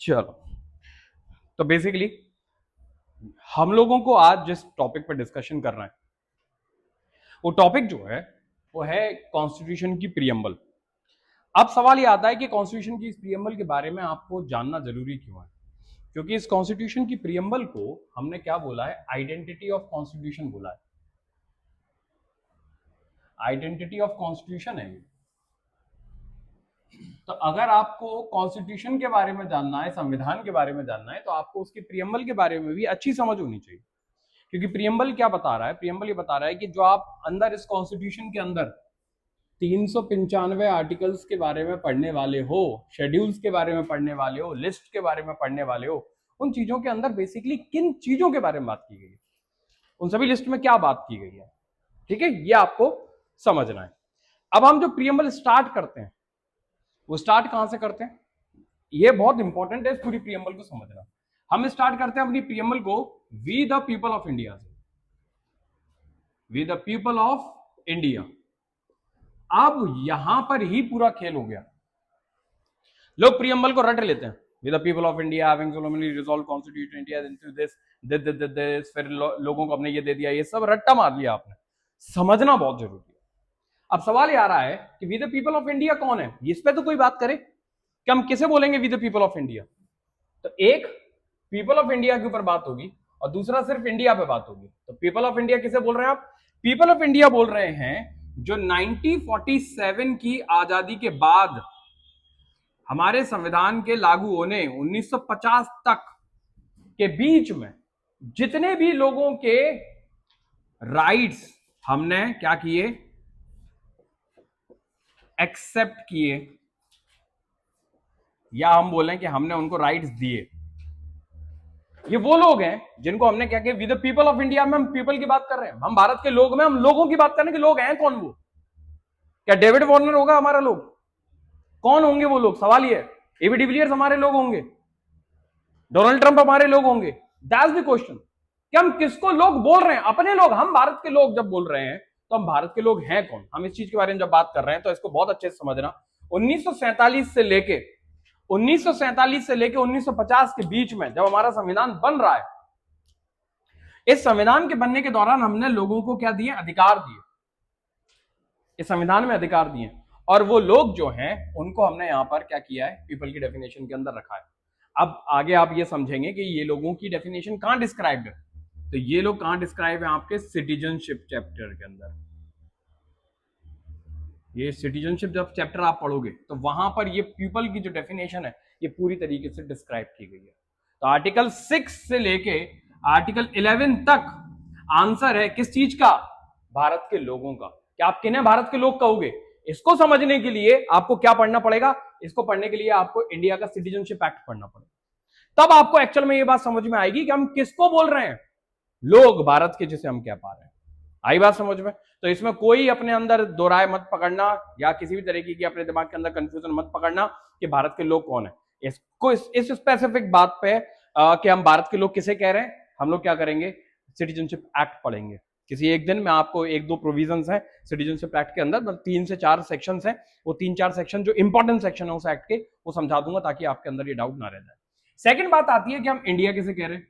चलो, तो बेसिकली हम लोगों को आज जिस टॉपिक पर डिस्कशन करना है वो टॉपिक जो है वो है कॉन्स्टिट्यूशन की प्रियम्बल। अब सवाल ये आता है कि कॉन्स्टिट्यूशन की इस प्रियम्बल के बारे में आपको जानना जरूरी क्यों है? क्योंकि इस कॉन्स्टिट्यूशन की प्रियम्बल को हमने क्या बोला है? आइडेंटिटी ऑफ कॉन्स्टिट्यूशन बोला है। आइडेंटिटी ऑफ कॉन्स्टिट्यूशन है। तो अगर आपको कॉन्स्टिट्यूशन के बारे में जानना है, संविधान के बारे में जानना है, तो आपको उसके प्रियम्बल के बारे में भी अच्छी समझ होनी चाहिए। क्योंकि प्रियम्बल क्या बता रहा है? प्रियम्बल ये बता रहा है कि जो आप अंदर इस कॉन्स्टिट्यूशन के अंदर 395 आर्टिकल्स के बारे में पढ़ने वाले हो, शेड्यूल्स के बारे में पढ़ने वाले हो, लिस्ट के बारे में पढ़ने वाले हो, उन चीजों के अंदर बेसिकली किन चीजों के बारे में बात की गई है, उन सभी लिस्ट में क्या बात की गई है। ठीक है, ये आपको समझना है। अब हम जो प्रियम्बल स्टार्ट करते हैं वो स्टार्ट कहां से करते हैं? ये बहुत इंपॉर्टेंट है इस पूरी प्रियम्बल को समझना। हम स्टार्ट करते हैं अपनी प्रियम्बल को we the people of India से। We the people of India. अब यहां पर ही पूरा खेल हो गया। लोग प्रियम्बल को रट लेते हैं, with the people of India having solemnly resolve constitution India into this, फिर लोगों को हमने ये दे दिया, ये सब रट्टा मार लिया आपने। समझना बहुत जरूरी है। अब सवाल ये आ रहा है कि we the people of India कौन है? इस पे तो कोई बात करे कि हम किसे बोलेंगे we the people of India. तो एक पीपल ऑफ इंडिया के ऊपर बात होगी और दूसरा सिर्फ इंडिया पे बात होगी। तो पीपल ऑफ इंडिया किसे बोल रहे हैं आप? पीपल ऑफ इंडिया बोल रहे हैं जो 1947 की आजादी के बाद हमारे संविधान के लागू होने 1950 तक के बीच में जितने भी लोगों के राइट्स हमने क्या किए? एक्सेप्ट किए, या हम बोलें कि हमने उनको राइट्स दिए। ये वो लोग हैं जिनको हमने क्या किया? With the people of India में हम पीपल की बात कर रहे हैं, हम भारत के लोग में हम लोगों की बात कर रहे हैं कि लोग हैं कौन वो। क्या डेविड वार्नर होगा हमारा लोग? कौन होंगे वो लोग? सवाल ये है। एबी डिविलियर्स हमारे लोग होंगे? डोनाल्ड ट्रंप हमारे लोग होंगे? दैट्स द क्वेश्चन कि हम किसको लोग बोल रहे हैं। अपने लोग, हम भारत के लोग जब बोल रहे हैं तो हम भारत के लोग हैं कौन? हम इस चीज के बारे में जब बात कर रहे हैं तो इसको बहुत अच्छे से समझना। 1947 से लेके 1950 के बीच में जब हमारा संविधान बन रहा है, इस संविधान के बनने के दौरान हमने लोगों को क्या दिए? अधिकार दिए। इस संविधान में अधिकार दिए और वो लोग जो हैं उनको हमने यहां पर क्या किया है? पीपल की डेफिनेशन के अंदर रखा है। अब आगे आप ये समझेंगे कि ये लोगों की डेफिनेशन कहां डिस्क्राइब्ड है। तो ये लोग कहां डिस्क्राइब है? आपके सिटीजनशिप चैप्टर के अंदर। ये सिटीजनशिप जब चैप्टर आप पढ़ोगे तो वहां पर ये पीपल की जो डेफिनेशन है ये पूरी तरीके से डिस्क्राइब की गई है। तो आर्टिकल 6 से लेके आर्टिकल 11 तक आंसर है किस चीज का? भारत के लोगों का। क्या आप किन्हें भारत के लोग कहोगे? इसको समझने के लिए आपको क्या पढ़ना पड़ेगा? इसको पढ़ने के लिए आपको इंडिया का सिटीजनशिप एक्ट पढ़ना पड़ेगा। तब आपको एक्चुअल में ये बात समझ में आएगी कि हम किसको बोल रहे हैं? लोग भारत के, जिसे हम कह पा रहे हैं। आई बात समझ में? तो इसमें कोई अपने अंदर दो राय मत पकड़ना या किसी भी तरीके की अपने दिमाग के अंदर कंफ्यूजन मत पकड़ना कि भारत के लोग कौन है। इसको इस स्पेसिफिक बात पे कि हम भारत के लोग किसे कह रहे हैं, हम लोग क्या करेंगे? सिटीजनशिप एक्ट पढ़ेंगे किसी एक दिन। मैं आपको एक दो प्रोविजंस हैं सिटीजनशिप एक्ट के अंदर, मतलब 3 से 4 सेक्शंस हैं, वो 3-4 सेक्शन जो इंपॉर्टेंट सेक्शन है उस एक्ट के वो समझा दूंगा ताकि आपके अंदर ये डाउट ना रह जाए। सेकंड बात आती है कि हम इंडिया किसे कह रहे हैं।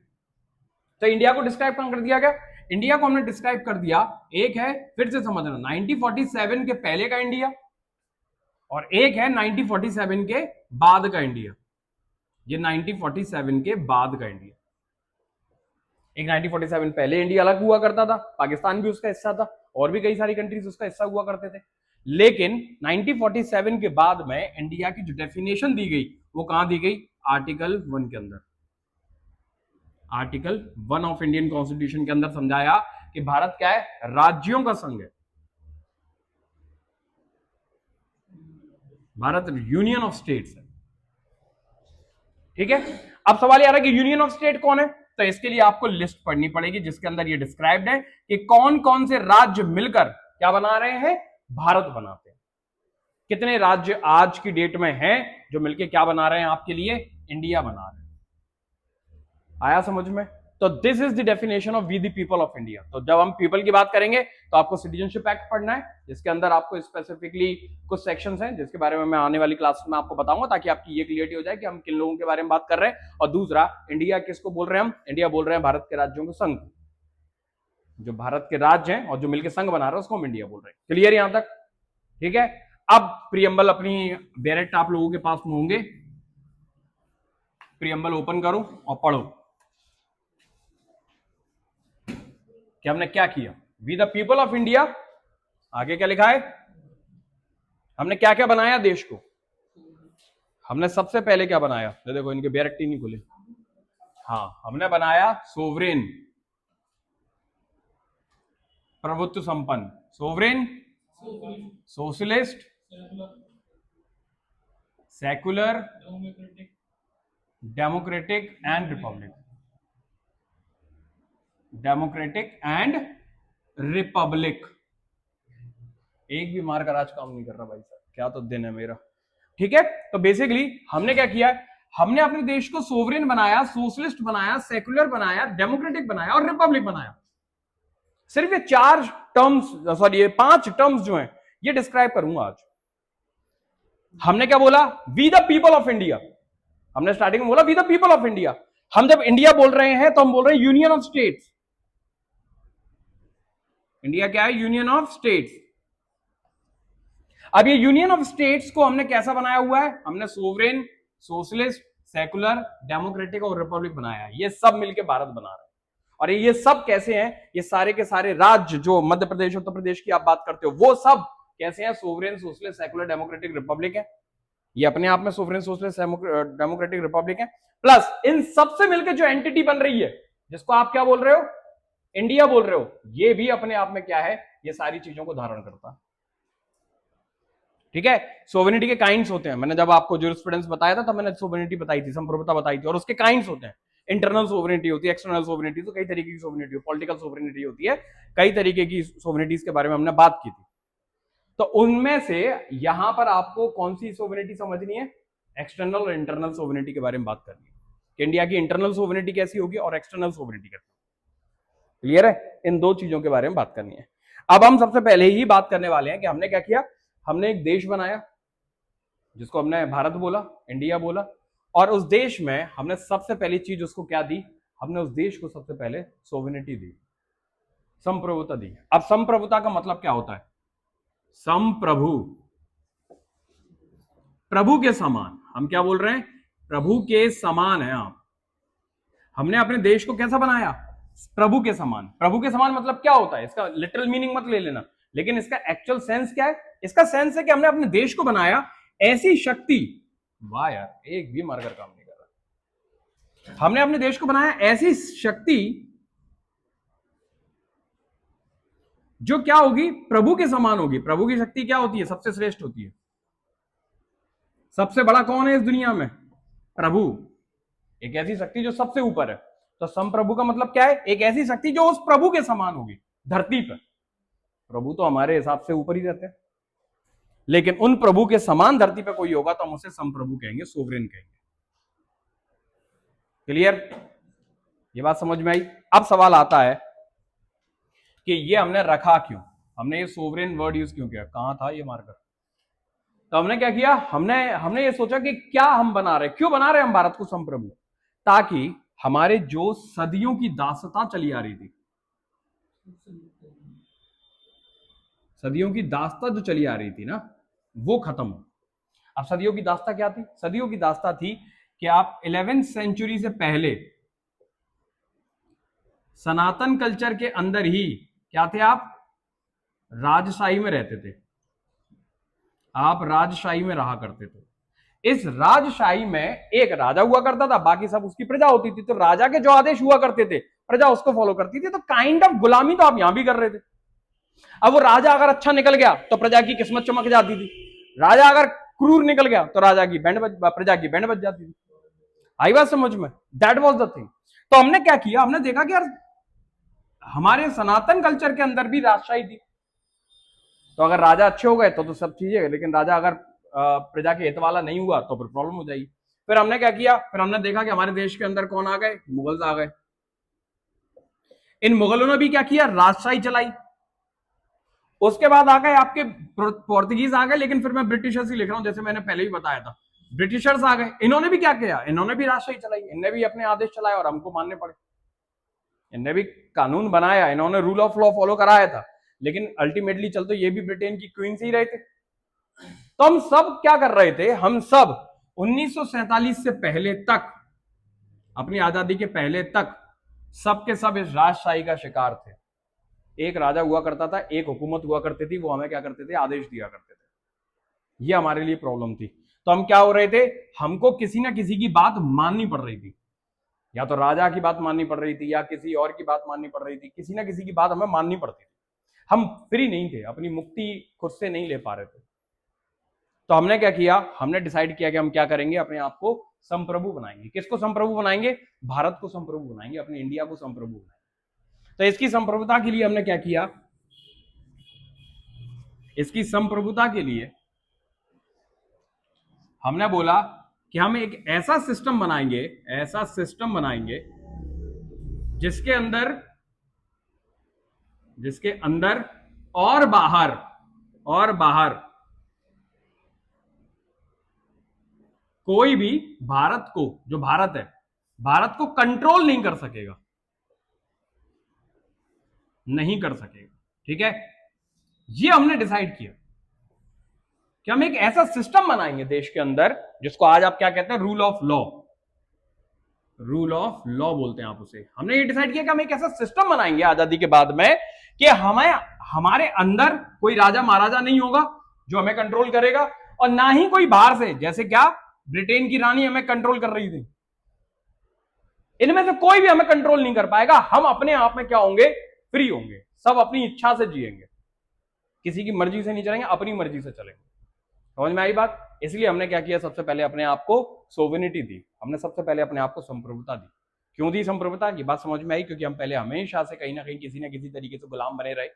तो इंडिया को डिस्क्राइब कौन कर दिया गया? इंडिया को हमने डिस्क्राइब कर दिया, एक है, फिर से समझना, 1947 के पहले का इंडिया और एक है 1947 के बाद का इंडिया। ये 1947 के बाद का इंडिया। एक 1947 पहले इंडिया अलग हुआ करता था, पाकिस्तान भी उसका हिस्सा था और भी कई सारी कंट्रीज उसका हिस्सा हुआ करते थे। लेकिन 1947 के बाद में इंडिया की जो डेफिनेशन दी गई वो कहां दी गई? आर्टिकल 1 के अंदर। आर्टिकल 1 ऑफ इंडियन कॉन्स्टिट्यूशन के अंदर समझाया कि भारत क्या है? राज्यों का संघ है। भारत यूनियन ऑफ स्टेट्स है। ठीक है, अब सवाल ये आ रहा है कि यूनियन ऑफ स्टेट कौन है? तो इसके लिए आपको लिस्ट पढ़नी पड़ेगी जिसके अंदर ये डिस्क्राइब्ड है कि कौन कौन से राज्य मिलकर क्या बना रहे हैं? भारत बनाते हैं। कितने राज्य आज की डेट में हैं जो मिलकर क्या बना रहे हैं आपके लिए? इंडिया बना रहे हैं। आया समझ में? तो this is the definition of we the people of India. तो जब हम पीपल की बात करेंगे तो आपको सिटीजनशिप एक्ट पढ़ना है, जिसके अंदर आपको स्पेसिफिकली कुछ सेक्शंस हैं जिसके बारे में मैं आने वाली क्लास में आपको बताऊंगा, ताकि आपकी ये क्लियरिटी हो जाए कि हम किन लोगों के बारे में बात कर रहे हैं। और दूसरा, इंडिया किसको बोल रहे हैं हम? इंडिया बोल रहे हैं भारत के राज्यों के संघ, जो भारत के राज्य हैं और जो मिलकर संघ बना रहे हैं उसको हम इंडिया बोल रहे हैं। क्लियर यहां तक? ठीक है। अब प्रियम्बल अपनी डायरेक्ट आप लोगों के पास में होंगे, प्रियम्बल ओपन करो और पढ़ो कि हमने क्या किया। We the people of India, आगे क्या लिखा है? हमने क्या क्या बनाया देश को? हमने सबसे पहले क्या बनाया? देखो इनके बैरेक्ट ही नहीं खुले। हाँ, हमने बनाया सोवरेन, प्रभुत्व संपन्न, sovereign, socialist, secular, democratic and Republic. Democratic and Republic. एक भी मार्कर आज काम नहीं कर रहा भाई साहब, क्या तो दिन है मेरा। ठीक है, तो बेसिकली हमने क्या किया? हमने अपने देश को सोवरेन बनाया, सोशलिस्ट बनाया, सेकुलर बनाया, डेमोक्रेटिक बनाया और रिपब्लिक बनाया। सिर्फ ये 4 टर्म्स, सॉरी ये 5 टर्म्स जो हैं ये डिस्क्राइब करूंगा आज। हमने क्या बोला? We the people of India. हमने स्टार्टिंग में बोला we the people of India. हम जब इंडिया बोल रहे हैं तो हम बोल रहे हैं यूनियन ऑफ स्टेट्स। इंडिया क्या है? Union of states. अब ये यूनियन ऑफ स्टेट्स को हमने कैसा बनाया हुआ है? हमने सोवरेन, सोशलिस्ट, सेकुलर, डेमोक्रेटिक और रिपब्लिक बनाया है। ये सब मिलकर भारत बना रहे हैं। और ये सब कैसे हैं? ये सारे के सारे राज्य जो मध्य प्रदेश, उत्तर प्रदेश की आप बात करते हो, वो सब कैसे हैं? Sovereign, socialist, secular, democratic, Republic है। ये अपने आप में सोवरेन, सोशलिस्ट, डेमोक्रेटिक, रिपब्लिक है। प्लस इन सबसे मिलकर जो एंटिटी बन रही है, जिसको आप क्या बोल रहे हो? इंडिया बोल रहे हो, ये भी अपने आप में क्या है? ये सारी चीजों को धारण करता है। ठीक है। सोवरेनिटी के काइंड्स होते हैं। मैंने जब आपको ज्यूरिस्प्रूडेंस बताया था तब मैंने सोवरेनिटी बताई थी, संप्रभुता बताई थी, और उसके काइंड्स होते हैं। इंटरनल सोवरेनिटी होती है, एक्सटर्नल सोवरेनिटी, तो कई तरीके की सोवरेनिटी, पॉलिटिकल सोवरेनिटी होती है, कई तरीके की सोवरेनिटीज के बारे में हमने बात की थी। तो उनमें से यहां पर आपको कौन सी सोवरेनिटी समझनी है? एक्सटर्नल और इंटरनल सोवरेनिटी के बारे में बात करनी है कि इंडिया की इंटरनल सोवरेनिटी कैसी होगी और एक्सटर्नल सोवरेनिटी कैसी। क्लियर है? इन दो चीजों के बारे में बात करनी है। अब हम सबसे पहले ही बात करने वाले हैं कि हमने क्या किया। हमने एक देश बनाया जिसको हमने भारत बोला, इंडिया बोला, और उस देश में हमने सबसे पहली चीज उसको क्या दी? हमने उस देश को सबसे पहले सोवरेनिटी दी, संप्रभुता दी। अब संप्रभुता का मतलब क्या होता है? संप्रभु, प्रभु के समान। हम क्या बोल रहे हैं? प्रभु के समान है आप। हमने अपने देश को कैसा बनाया? प्रभु के समान। प्रभु के समान मतलब क्या होता है? इसका लिटरल मीनिंग मत ले लेना, लेकिन इसका एक्चुअल सेंस क्या है? इसका सेंस है कि हमने अपने देश को बनाया ऐसी शक्ति, वाह यार एक भी मार्कर काम नहीं कर रहा। हमने अपने देश को बनाया ऐसी शक्ति जो क्या होगी? प्रभु के समान होगी। प्रभु की शक्ति क्या होती है? सबसे श्रेष्ठ होती है। सबसे बड़ा कौन है इस दुनिया में? प्रभु। एक ऐसी शक्ति जो सबसे ऊपर है। तो संप्रभु का मतलब क्या है? एक ऐसी शक्ति जो उस प्रभु के समान होगी धरती पर। प्रभु तो हमारे हिसाब से ऊपर ही रहते हैं, लेकिन उन प्रभु के समान धरती पर कोई होगा तो हम उसे संप्रभु कहेंगे, सोवरेन कहेंगे। क्लियर? ये बात समझ में आई? अब सवाल आता है कि ये हमने रखा क्यों? हमने ये सोवरेन वर्ड यूज क्यों किया? कहां था ये मार्कर? तो हमने क्या किया? हमने ये सोचा कि क्या हम बना रहे, क्यों बना रहे हम भारत को संप्रभु? ताकि हमारे जो सदियों की दासता चली आ रही थी, सदियों की दास्ता जो चली आ रही थी ना, वो खत्म हो। अब सदियों की दास्ता क्या थी? सदियों की दास्ता थी कि आप 11वीं सेंचुरी से पहले सनातन कल्चर के अंदर ही क्या थे? आप राजशाही में रहते थे। आप राजशाही में रहा करते थे। इस राजशाही में एक राजा हुआ करता था, बाकी सब उसकी प्रजा होती थी। तो राजा के जो आदेश हुआ करते थे प्रजा उसको फॉलो करती थी। तो काइंड ऑफ गुलामी तो आप यहां भी कर रहे थे। अब वो राजा अगर अच्छा निकल गया तो प्रजा की किस्मत चमक जाती थी। राजा अगर क्रूर निकल गया तो प्रजा की बैंड बज जाती थी। आई बात समझ में? That was the thing. तो हमने क्या किया? हमने देखा कि यार हमारे सनातन कल्चर के अंदर भी राजशाही थी। तो अगर राजा अच्छे हो गए तो सब चीजें, लेकिन राजा अगर प्रजा के हित वाला नहीं हुआ तो फिर प्रॉब्लम हो जाएगी। फिर हमने क्या किया? फिर हमने देखा कि हमारे देश के अंदर कौन आ गए? मुगल्स आ गए। इन मुगलों ने भी क्या किया, राजशाही चलाई। उसके बाद आ गए आपके पोर्तुगीज आ गए, लेकिन फिर मैं ब्रिटिशर्स ही लिख रहा हूं, जैसे मैंने पहले ही बताया था। ब्रिटिशर्स आ गए, इन्होंने भी क्या किया, इन्होंने भी राजशाही चलाई, इनने भी अपने आदेश चलाए और हमको मानने पड़े। इनने भी कानून बनाया, इन्होंने रूल ऑफ लॉ फॉलो कराया था, लेकिन अल्टीमेटली चल तो ये भी ब्रिटेन की क्वीन से ही रहे थे। तो हम सब क्या कर रहे थे, हम सब 1947 से पहले तक, अपनी आजादी के पहले तक सबके सब इस राजशाही का शिकार थे। एक राजा हुआ करता था, एक हुकूमत हुआ करती थी, वो हमें क्या करते थे, आदेश दिया करते थे। ये हमारे लिए प्रॉब्लम थी। तो हम क्या हो रहे थे, हमको किसी ना किसी की बात माननी पड़ रही थी, या तो राजा की बात माननी पड़ रही थी, या किसी और की बात माननी पड़ रही थी, किसी ना किसी की बात हमें माननी पड़ती थी। हम फ्री नहीं थे, अपनी मुक्ति खुद से नहीं ले पा रहे थे। तो हमने क्या किया, हमने डिसाइड किया कि हम क्या करेंगे, अपने आप को संप्रभु बनाएंगे। किसको संप्रभु बनाएंगे, भारत को संप्रभु बनाएंगे, अपने इंडिया को संप्रभु बनाएंगे। तो इसकी संप्रभुता के लिए हमने क्या किया, इसकी संप्रभुता के लिए हमने बोला कि हम एक ऐसा सिस्टम बनाएंगे, ऐसा सिस्टम बनाएंगे जिसके अंदर और बाहर कोई भी भारत को, जो भारत है, भारत को कंट्रोल नहीं कर सकेगा, नहीं कर सकेगा। ठीक है, ये हमने डिसाइड किया कि हम एक ऐसा सिस्टम बनाएंगे देश के अंदर, जिसको आज आप क्या कहते हैं, rule of law, rule of law बोलते हैं आप उसे। हमने ये डिसाइड किया कि हम एक ऐसा सिस्टम बनाएंगे आजादी के बाद में कि हमारे अंदर कोई राजा महाराजा नहीं होगा जो हमें कंट्रोल करेगा, और ना ही कोई बाहर से, जैसे क्या ब्रिटेन की रानी हमें कंट्रोल कर रही थी, इनमें से कोई भी हमें कंट्रोल नहीं कर पाएगा। हम अपने आप में क्या होंगे, फ्री होंगे, सब अपनी इच्छा से जिएंगे, किसी की मर्जी से नहीं चलेंगे, अपनी मर्जी से चलेंगे। समझ में आई बात? इसलिए हमने क्या किया, सबसे पहले अपने आप को सोवेनिटी दी, हमने सबसे पहले अपने आप को संप्रभुता दी। क्यों दी संप्रभुता की बात समझ में आई? क्योंकि हम पहले हमेशा से कहीं ना कहीं किसी ना किसी तरीके से गुलाम बने रहे,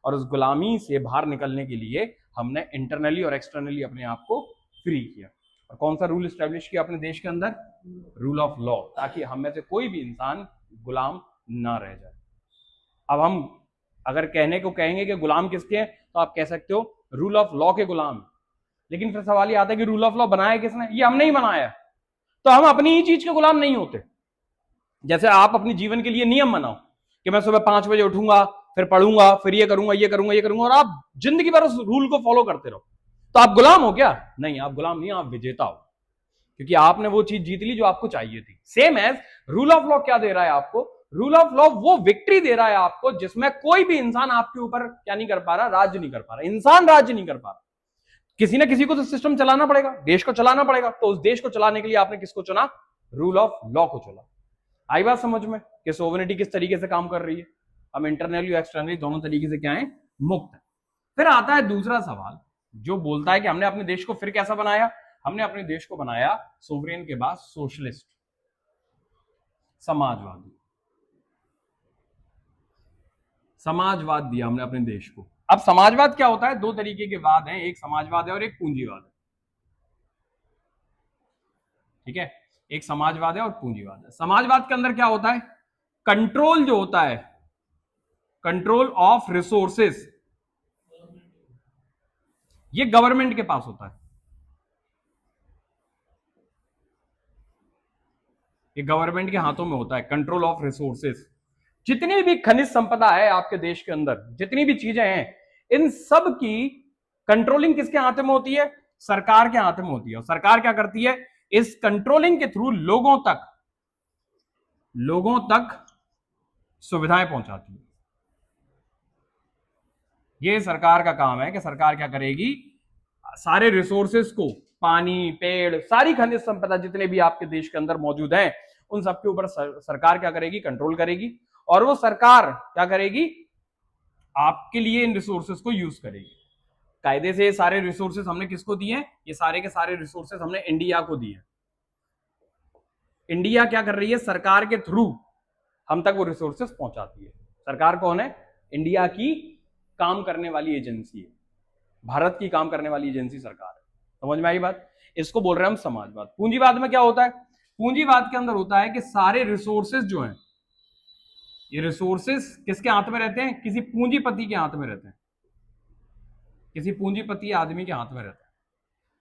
और उस गुलामी से बाहर निकलने के लिए हमने इंटरनली और एक्सटर्नली अपने आप को फ्री किया। और कौन सा रूल स्टैब्लिश किया अपने देश के अंदर, रूल ऑफ लॉ, ताकि हम में से कोई भी इंसान गुलाम ना रह जाए। अब हम अगर कहने को कहेंगे कि गुलाम किसके हैं, तो आप कह सकते हो रूल ऑफ लॉ के गुलाम। लेकिन फिर सवाल ये आता है कि रूल ऑफ लॉ बनाया किसने? ये हमने ही बनाया। तो हम अपनी ही चीज के गुलाम नहीं होते। जैसे आप अपने जीवन के लिए नियम बनाओ कि मैं सुबह 5 बजे उठूंगा, फिर पढ़ूंगा, फिर ये करूंगा, और आप जिंदगी भर उस रूल को फॉलो करते रहो, तो आप गुलाम हो क्या? नहीं, आप गुलाम नहीं, आप विजेता हो, क्योंकि आपने वो चीज जीत ली जो आपको चाहिए थी। Same as rule of law क्या दे रहा है आपको? रूल ऑफ लॉ वो विक्ट्री दे रहा है आपको जिसमें कोई भी इंसान आपके ऊपर क्या नहीं कर पा रहा, राज्य नहीं कर पा रहा, इंसान राज्य नहीं कर पा रहा। किसी ना किसी को तो सिस्टम चलाना पड़ेगा, देश को चलाना पड़ेगा, तो उस देश को चलाने के लिए आपने किसको चुना? रूल ऑफ लॉ को चुना। आई बात समझ में कि सोवरेनिटी किस तरीके से काम कर रही है? हम इंटरनली और एक्सटर्नली दोनों तरीके से क्या है, मुक्त है। फिर आता है दूसरा सवाल जो बोलता है कि हमने अपने देश को फिर कैसा बनाया? हमने अपने देश को बनाया सोवरेन के बाद सोशलिस्ट, समाजवादी, समाजवाद दिया हमने अपने देश को। अब समाजवाद क्या होता है? दो तरीके के वाद हैं, एक समाजवाद है और एक पूंजीवाद है। ठीक है, एक समाजवाद है और पूंजीवाद है। समाजवाद के अंदर क्या होता है? कंट्रोल जो होता है, कंट्रोल ऑफ रिसोर्सेस, ये गवर्नमेंट के पास होता है, ये गवर्नमेंट के हाथों में होता है, कंट्रोल ऑफ रिसोर्सेस। जितनी भी खनिज संपदा है आपके देश के अंदर, जितनी भी चीजें हैं, इन सब की कंट्रोलिंग किसके हाथ में होती है? सरकार के हाथ में होती है। और सरकार क्या करती है? इस कंट्रोलिंग के थ्रू लोगों तक सुविधाएं पहुंचाती है। ये सरकार का काम है कि सरकार क्या करेगी, सारे रिसोर्सेस को, पानी, पेड़, सारी खनिज संपदा जितने भी आपके देश के अंदर मौजूद हैं, उन सबके ऊपर सरकार क्या करेगी? कंट्रोल करेगी। और वो सरकार क्या करेगी? आपके लिए इन रिसोर्सेस को यूज करेगी। कायदे से ये सारे रिसोर्सेस हमने किसको दिए? ये सारे के सारे रिसोर्सेस हमने इंडिया को दिए। इंडिया क्या कर रही है? सरकार के थ्रू हम तक वो रिसोर्सेस पहुंचाती है। सरकार कौन है? इंडिया की काम करने वाली एजेंसी है, भारत की काम करने वाली एजेंसी सरकार है। समझ में आई बात? इसको बोल रहे हैं हम समाजवाद। पूंजीवाद में क्या होता है? पूंजीवाद के अंदर होता है कि सारे रिसोर्सेज जो हैं, ये रिसोर्सेस किसके हाथ में रहते हैं? किसी पूंजीपति के हाथ में रहते हैं, किसी पूंजीपति आदमी के हाथ में रहते हैं।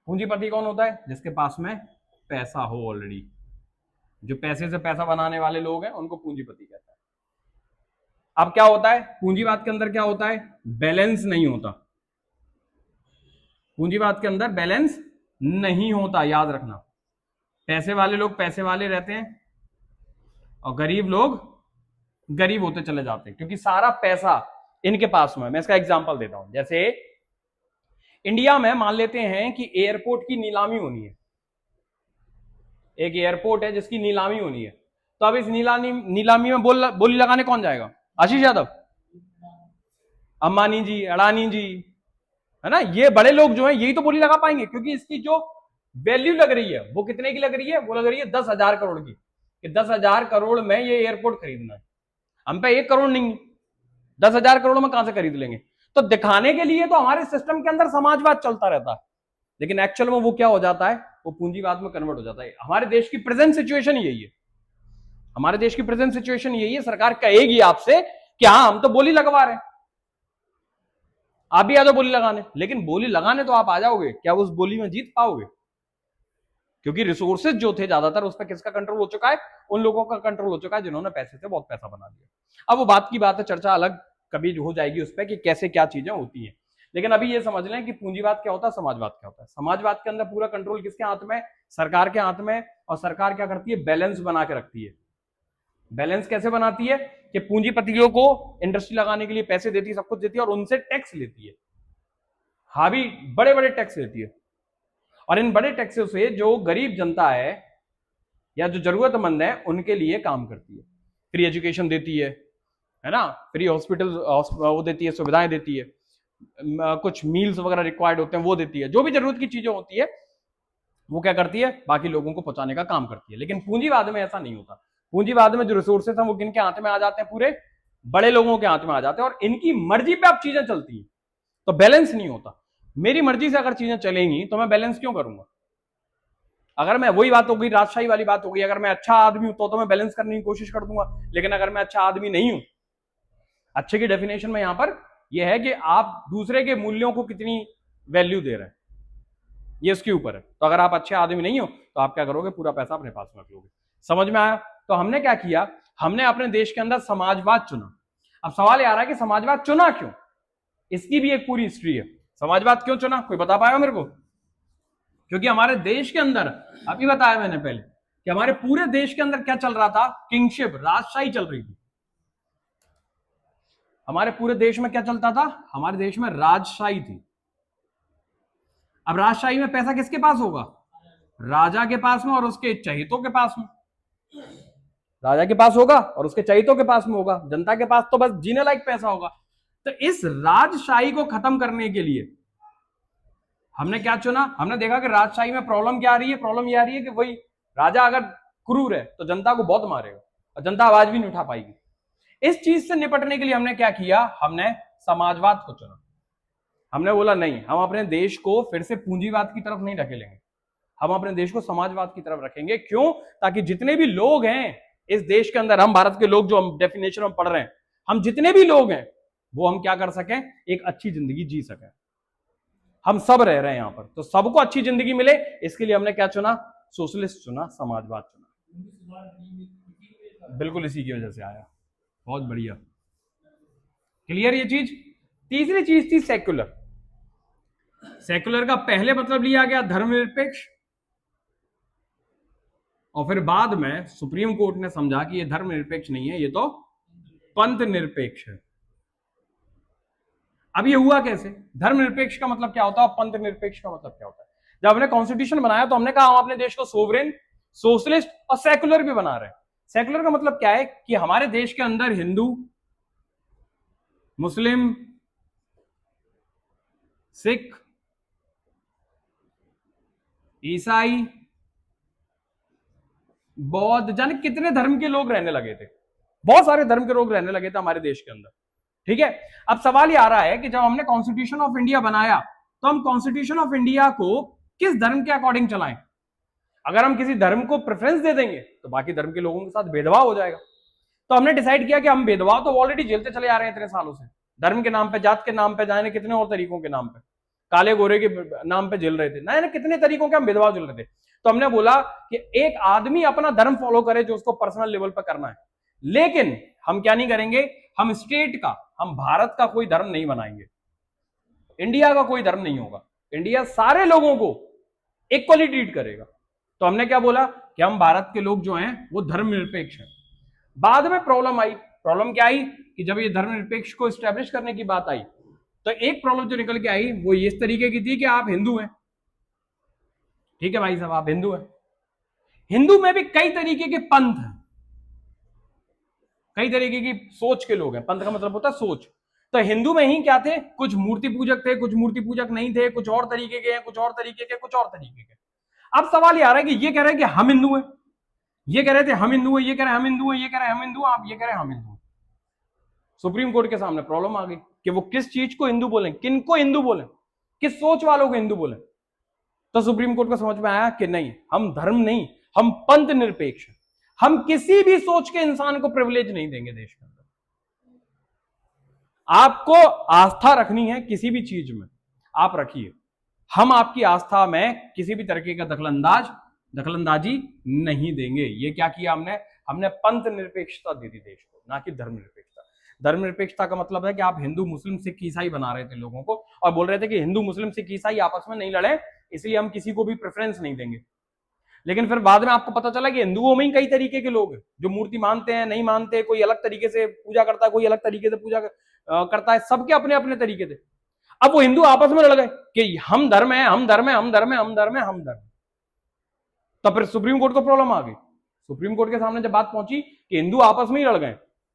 पूंजीपति कौन होता है? जिसके पास में पैसा हो ऑलरेडी। जो पैसे से पैसा बनाने वाले लोग हैं उनको पूंजीपति कहता है। अब क्या होता है पूंजीवाद के अंदर? क्या होता है? बैलेंस नहीं होता। पूंजीवाद के अंदर बैलेंस नहीं होता, याद रखना। पैसे वाले लोग पैसे वाले रहते हैं और गरीब लोग गरीब होते चले जाते हैं, क्योंकि सारा पैसा इनके पास में। मैं इसका एग्जांपल देता हूं। जैसे इंडिया में मान लेते हैं कि एयरपोर्ट की नीलामी होनी है, एक एयरपोर्ट है जिसकी नीलामी होनी है, तो अब इस नीलामी में बोली लगाने कौन जाएगा? आशीष यादव, अंबानी जी, अडानी जी, है ना। ये बड़े लोग जो हैं यही तो बोली लगा पाएंगे, क्योंकि इसकी जो वैल्यू लग रही है वो कितने की लग रही है? वो लग रही है 10,000 करोड़ की, कि 10,000 करोड़ में ये एयरपोर्ट खरीदना है। हम पे 1 करोड़ नहीं, 10,000 करोड़ में कहां से खरीद लेंगे? तो दिखाने के लिए तो हमारे सिस्टम के अंदर समाजवाद चलता रहता है, लेकिन एक्चुअल में वो क्या हो जाता है? वो पूंजीवाद में कन्वर्ट हो जाता है। हमारे देश की प्रेजेंट सिचुएशन यही है, हमारे देश की प्रेजेंट सिचुएशन यही है। सरकार कहेगी आपसे कि हाँ हम तो बोली लगवा रहे हैं, आप भी आ जाओ बोली लगाने, लेकिन बोली लगाने तो आप आ जाओगे, क्या उस बोली में जीत पाओगे? क्योंकि रिसोर्सेज जो थे ज्यादातर उस पर किसका कंट्रोल हो चुका है? उन लोगों का कंट्रोल हो चुका है जिन्होंने पैसे से बहुत पैसा बना लिया। अब वो बात की बात है, चर्चा अलग कभी हो जाएगी उस पर कि कैसे क्या चीजें होती हैं, लेकिन अभी ये समझ लें कि पूंजीवाद क्या होता है, समाजवाद क्या होता है। समाजवाद के अंदर पूरा कंट्रोल किसके हाथ में? सरकार के हाथ में। और सरकार क्या करती है? बैलेंस बना के रखती है। बैलेंस कैसे बनाती है? कि पूंजीपतियों को इंडस्ट्री लगाने के लिए पैसे देती है, सब कुछ देती है, और उनसे टैक्स लेती है। हाँ भी बड़े बड़े टैक्स लेती है, और इन बड़े टैक्सों से जो गरीब जनता है या जो जरूरतमंद है उनके लिए काम करती है। फ्री एजुकेशन देती है ना, फ्री हॉस्पिटल वो देती है, सुविधाएं देती है, कुछ मील्स वगैरह रिक्वायर्ड होते हैं वो देती है, जो भी जरूरत की चीजें होती है वो क्या करती है? बाकी लोगों को पहुंचाने का काम करती है। लेकिन पूंजीवाद में ऐसा नहीं होता। पूंजीवाद में जो रिसोर्सेस हैं वो किनके हाथ में आ जाते हैं? पूरे बड़े लोगों के हाथ में आ जाते हैं, और इनकी मर्जी पे अब चीजें चलती हैं, तो बैलेंस नहीं होता। मेरी मर्जी से अगर चीजें चलेंगी तो मैं बैलेंस क्यों करूंगा? अगर मैं, वही बात हो गई, राजशाही वाली बात हो गई, अगर मैं अच्छा आदमी हूं तो मैं बैलेंस करने की कोशिश कर दूंगा, लेकिन अगर मैं अच्छा आदमी नहीं हूं, अच्छे की डेफिनेशन में यहां पर यह है कि आप दूसरे के मूल्यों को कितनी वैल्यू दे रहे हैं, ये इसके ऊपर है। तो अगर आप अच्छे आदमी नहीं हो तो आप क्या करोगे? पूरा पैसा अपने पास रख लोगे। समझ में आया? तो हमने क्या किया? हमने अपने देश के अंदर समाजवाद चुना। अब सवाल ये आ रहा है कि समाजवाद चुना क्यों? इसकी भी एक पूरी हिस्ट्री है। समाजवाद क्यों चुना? कोई बता पाएगा मेरे को? क्योंकि हमारे देश के अंदर, अभी बताया मैंने पहले, कि हमारे पूरे देश के अंदर क्या चल रहा था? किंगशिप, राजशाही चल रही थी। हमारे पूरे देश में क्या चलता था? हमारे देश में राजशाही थी। अब राजशाही में पैसा किसके पास होगा? राजा के पास में और उसके चहितों के पास में। राजा के पास होगा और उसके चहितों के पास में होगा, जनता के पास तो बस जीने लायक पैसा होगा। तो इस राजशाही को खत्म करने के लिए हमने क्या चुना? हमने देखा कि राजशाही में प्रॉब्लम क्या आ रही है? प्रॉब्लम ये आ रही है कि वही राजा अगर क्रूर है तो जनता को बहुत मारेगा और जनता आवाज भी नहीं उठा पाएगी। इस चीज से निपटने के लिए हमने क्या किया? हमने समाजवाद को चुना। हमने बोला नहीं, हम अपने देश को फिर से पूंजीवाद की तरफ नहीं ढकेलेंगे, हम अपने देश को समाजवाद की तरफ रखेंगे। क्यों? ताकि जितने भी लोग हैं इस देश के अंदर, हम भारत के लोग जो हम डेफिनेशन में पढ़ रहे हैं, हम जितने भी लोग हैं वो हम क्या कर सकें? एक अच्छी जिंदगी जी सकें। हम सब रह रहे हैं यहां पर, तो सबको अच्छी जिंदगी मिले, इसके लिए हमने क्या चुना? सोशलिस्ट चुना, समाजवाद चुना। बिल्कुल इसी की वजह से आया। बहुत बढ़िया, क्लियर ये चीज। तीसरी चीज थी सेक्युलर। सेक्युलर का पहले मतलब लिया गया धर्मनिरपेक्ष, और फिर बाद में सुप्रीम कोर्ट ने समझा कि ये धर्मनिरपेक्ष नहीं है, ये तो पंथ निरपेक्ष है। अब ये हुआ कैसे? धर्मनिरपेक्ष का मतलब क्या होता है और पंथ निरपेक्ष का मतलब क्या होता है? जब हमने कॉन्स्टिट्यूशन बनाया तो हमने कहा हम अपने देश को सोवरेन, सोशलिस्ट और सेक्युलर भी बना रहे हैं। सेक्युलर का मतलब क्या है? कि हमारे देश के अंदर हिंदू, मुस्लिम, सिख, ईसाई, बौद्ध, जाने कितने धर्म के लोग रहने लगे थे। बहुत सारे धर्म के लोग रहने लगे थे हमारे देश के अंदर। ठीक है, अब सवाल ये आ रहा है कि जब हमने कॉन्स्टिट्यूशन ऑफ इंडिया बनाया तो हम कॉन्स्टिट्यूशन ऑफ इंडिया को किस धर्म के अकॉर्डिंग चलाएं? अगर हम किसी धर्म को प्रेफरेंस दे देंगे तो बाकी धर्म के लोगों के साथ भेदभाव हो जाएगा। तो तो हमने डिसाइड किया कि हम भेदभाव तो ऑलरेडी झेलते चले आ रहे हैं इतने सालों से, धर्म के नाम पे, जात के नाम पे, जाने कितने और तरीकों के नाम पे, काले गोरे के नाम पे झेल रहे थे ना, कितने तरीकों के हम भेदभाव झेल रहे थे। तो हमने बोला कि एक आदमी अपना धर्म फॉलो करे जो उसको पर्सनल लेवल पर करना है, लेकिन हम क्या नहीं करेंगे, हम स्टेट का, हम भारत का कोई धर्म नहीं बनाएंगे, इंडिया का कोई धर्म नहीं होगा, इंडिया सारे लोगों को इक्वली ट्रीट करेगा। तो हमने क्या बोला कि हम भारत के लोग जो हैं वो धर्मनिरपेक्ष हैं। बाद में प्रॉब्लम आई, प्रॉब्लम क्या आई कि जब ये धर्मनिरपेक्ष को स्टैब्लिश करने की बात आई तो एक प्रॉब्लम जो निकल के आई वो इस तरीके की थी कि आप हिंदू हैं, ठीक है भाई साहब आप हिंदू हैं, हिंदू में भी कई तरीके के पंथ हैं, कई तरीके की सोच के लोग हैं, पंथ का मतलब होता है सोच। तो हिंदू में ही क्या थे, कुछ मूर्ति पूजक थे, कुछ मूर्ति पूजक नहीं थे, कुछ और तरीके के हैं, कुछ और तरीके के, कुछ और तरीके के। अब सवाल ये आ रहा है कि ये कह रहे हैं कि हम हिंदू हैं, ये कह रहे थे हम हिंदू हैं, ये कह रहे हैं हम हिंदू हैं, ये कह रहे हैं हम हिंदू, आप ये कह रहे हैं हम हिंदू। सुप्रीम कोर्ट के सामने प्रॉब्लम आ गई कि वो किस चीज को हिंदू बोले, किन को हिंदू बोले, किस सोच वालों को हिंदू बोले। तो सुप्रीम कोर्ट को समझ में आया कि नहीं, हम धर्म नहीं, हम पंथ निरपेक्ष, हम किसी भी सोच के इंसान को प्रिविलेज नहीं देंगे देश के अंदर। आपको आस्था रखनी है किसी भी चीज में आप रखिए, हम आपकी आस्था में किसी भी तरीके का दखलंदाजी नहीं देंगे। ये क्या किया हमने, हमने पंथ निरपेक्षता दे दी देश को, ना कि धर्मनिरपेक्षता। धर्मनिरपेक्षता का मतलब है कि आप हिंदू मुस्लिम सिख ईसाई बना रहे थे लोगों को और बोल रहे थे कि हिंदू मुस्लिम सिख ईसाई आपस में नहीं लड़े, इसलिए हम किसी को भी प्रेफरेंस नहीं देंगे। लेकिन फिर बाद में आपको पता चला कि हिंदुओं में ही कई तरीके के लोग हैं जो मूर्ति मानते हैं, नहीं मानते, कोई अलग तरीके से पूजा करता है, कोई अलग तरीके से पूजा करता है, सबके अपने अपने तरीके थे। अब वो हिंदू आपस में लड़ गए कि हम धर्म है, हम धर्म है, हम धर्म है, हम धर्म है, हम धर्म। तब फिर सुप्रीम कोर्ट को प्रॉब्लम आ गई। सुप्रीम कोर्ट के सामने जब बात पहुंची कि हिंदू आपस में ही लड़ गए,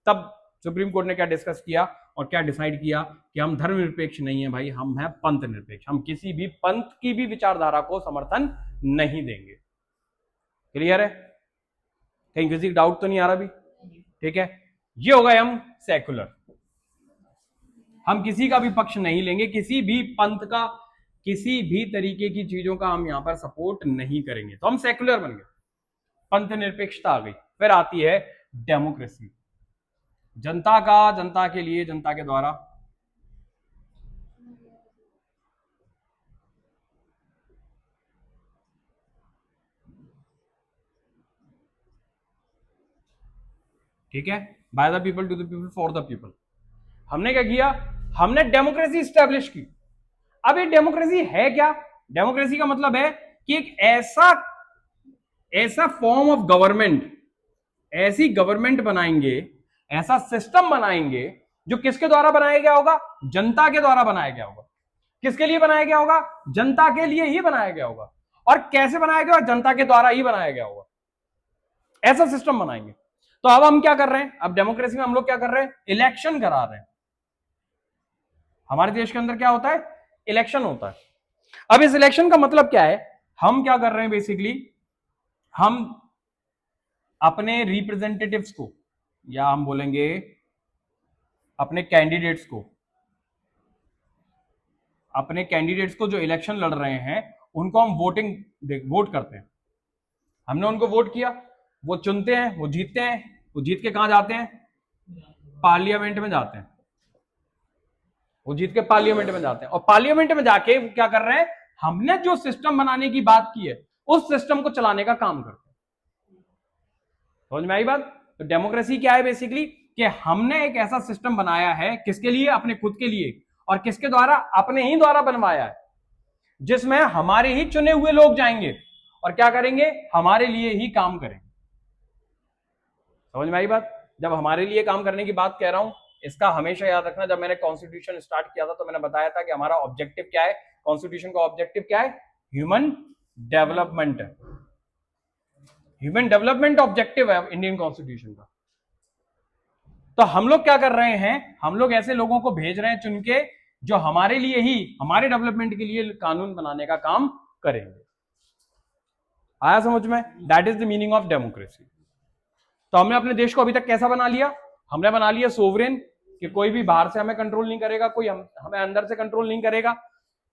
तब सुप्रीम कोर्ट ने क्या डिस्कस किया और क्या डिसाइड किया कि हम धर्मनिरपेक्ष नहीं है भाई, हम हैं पंथ निरपेक्ष, हम किसी भी पंथ की भी विचारधारा को समर्थन नहीं देंगे। क्लियर है? कहीं किसी डाउट तो नहीं आ रहा भी? ठीक है, ये हो गए हम सेकुलर, हम किसी का भी पक्ष नहीं लेंगे, किसी भी पंथ का, किसी भी तरीके की चीजों का हम यहां पर सपोर्ट नहीं करेंगे। तो हम सेकुलर बन गए, पंथ निरपेक्षता आ गई। फिर आती है डेमोक्रेसी, जनता का, जनता के लिए, जनता के द्वारा। ठीक है, by the people, to the people, for the people. हमने क्या किया, हमने डेमोक्रेसी स्टैब्लिश की। अब ये डेमोक्रेसी है क्या? डेमोक्रेसी का मतलब है कि एक ऐसा फॉर्म ऑफ गवर्नमेंट, ऐसी गवर्नमेंट बनाएंगे, ऐसा सिस्टम बनाएंगे जो किसके द्वारा बनाया गया होगा? जनता के द्वारा बनाया गया होगा। किसके लिए बनाया गया होगा? जनता के लिए ही बनाया गया होगा। और कैसे बनाया गया? जनता के द्वारा ही बनाया गया होगा। ऐसा सिस्टम बनाएंगे। तो अब हम क्या कर रहे हैं, अब डेमोक्रेसी में हम लोग क्या कर रहे हैं, इलेक्शन करा रहे हैं। हमारे देश के अंदर क्या होता है, इलेक्शन होता है। अब इस इलेक्शन का मतलब क्या है, हम क्या कर रहे हैं, बेसिकली हम अपने रिप्रेजेंटेटिव्स को, या हम बोलेंगे अपने कैंडिडेट्स को, अपने कैंडिडेट्स को जो इलेक्शन लड़ रहे हैं उनको हम वोट करते हैं। हमने उनको वोट किया, वो चुनते हैं, वो जीतते हैं, वो जीत के कहां जाते हैं, पार्लियामेंट में जाते हैं। वो जीत के पार्लियामेंट में जाते हैं और पार्लियामेंट में जाके वो क्या कर रहे हैं, हमने जो सिस्टम बनाने की बात की है उस सिस्टम को चलाने का काम करते हैं। समझ में आई बात? तो डेमोक्रेसी क्या है बेसिकली, कि हमने एक ऐसा सिस्टम बनाया है, किसके लिए, अपने खुद के लिए, और किसके द्वारा, अपने ही द्वारा बनवाया है, जिसमें हमारे ही चुने हुए लोग जाएंगे और क्या करेंगे, हमारे लिए ही काम करेंगे। समझ में आई बात? जब हमारे लिए काम करने की बात कह रहा हूं, इसका हमेशा याद रखना, जब मैंने कॉन्स्टिट्यूशन स्टार्ट किया था तो मैंने बताया था कि हमारा ऑब्जेक्टिव क्या है, कॉन्स्टिट्यूशन का ऑब्जेक्टिव क्या है, human development. Human development objective है इंडियन कॉन्स्टिट्यूशन का। तो हम लोग क्या कर रहे हैं, हम लोग ऐसे लोगों को भेज रहे हैं चुन के जो हमारे लिए ही, हमारे डेवलपमेंट के लिए कानून बनाने का काम करेंगे। आया समझ में? That is the meaning of democracy. तो हमने अपने देश को अभी तक कैसा बना लिया, हमने बना लिया सोवरेन, कि कोई भी बाहर से हमें कंट्रोल नहीं करेगा, कोई हमें अंदर से कंट्रोल नहीं करेगा।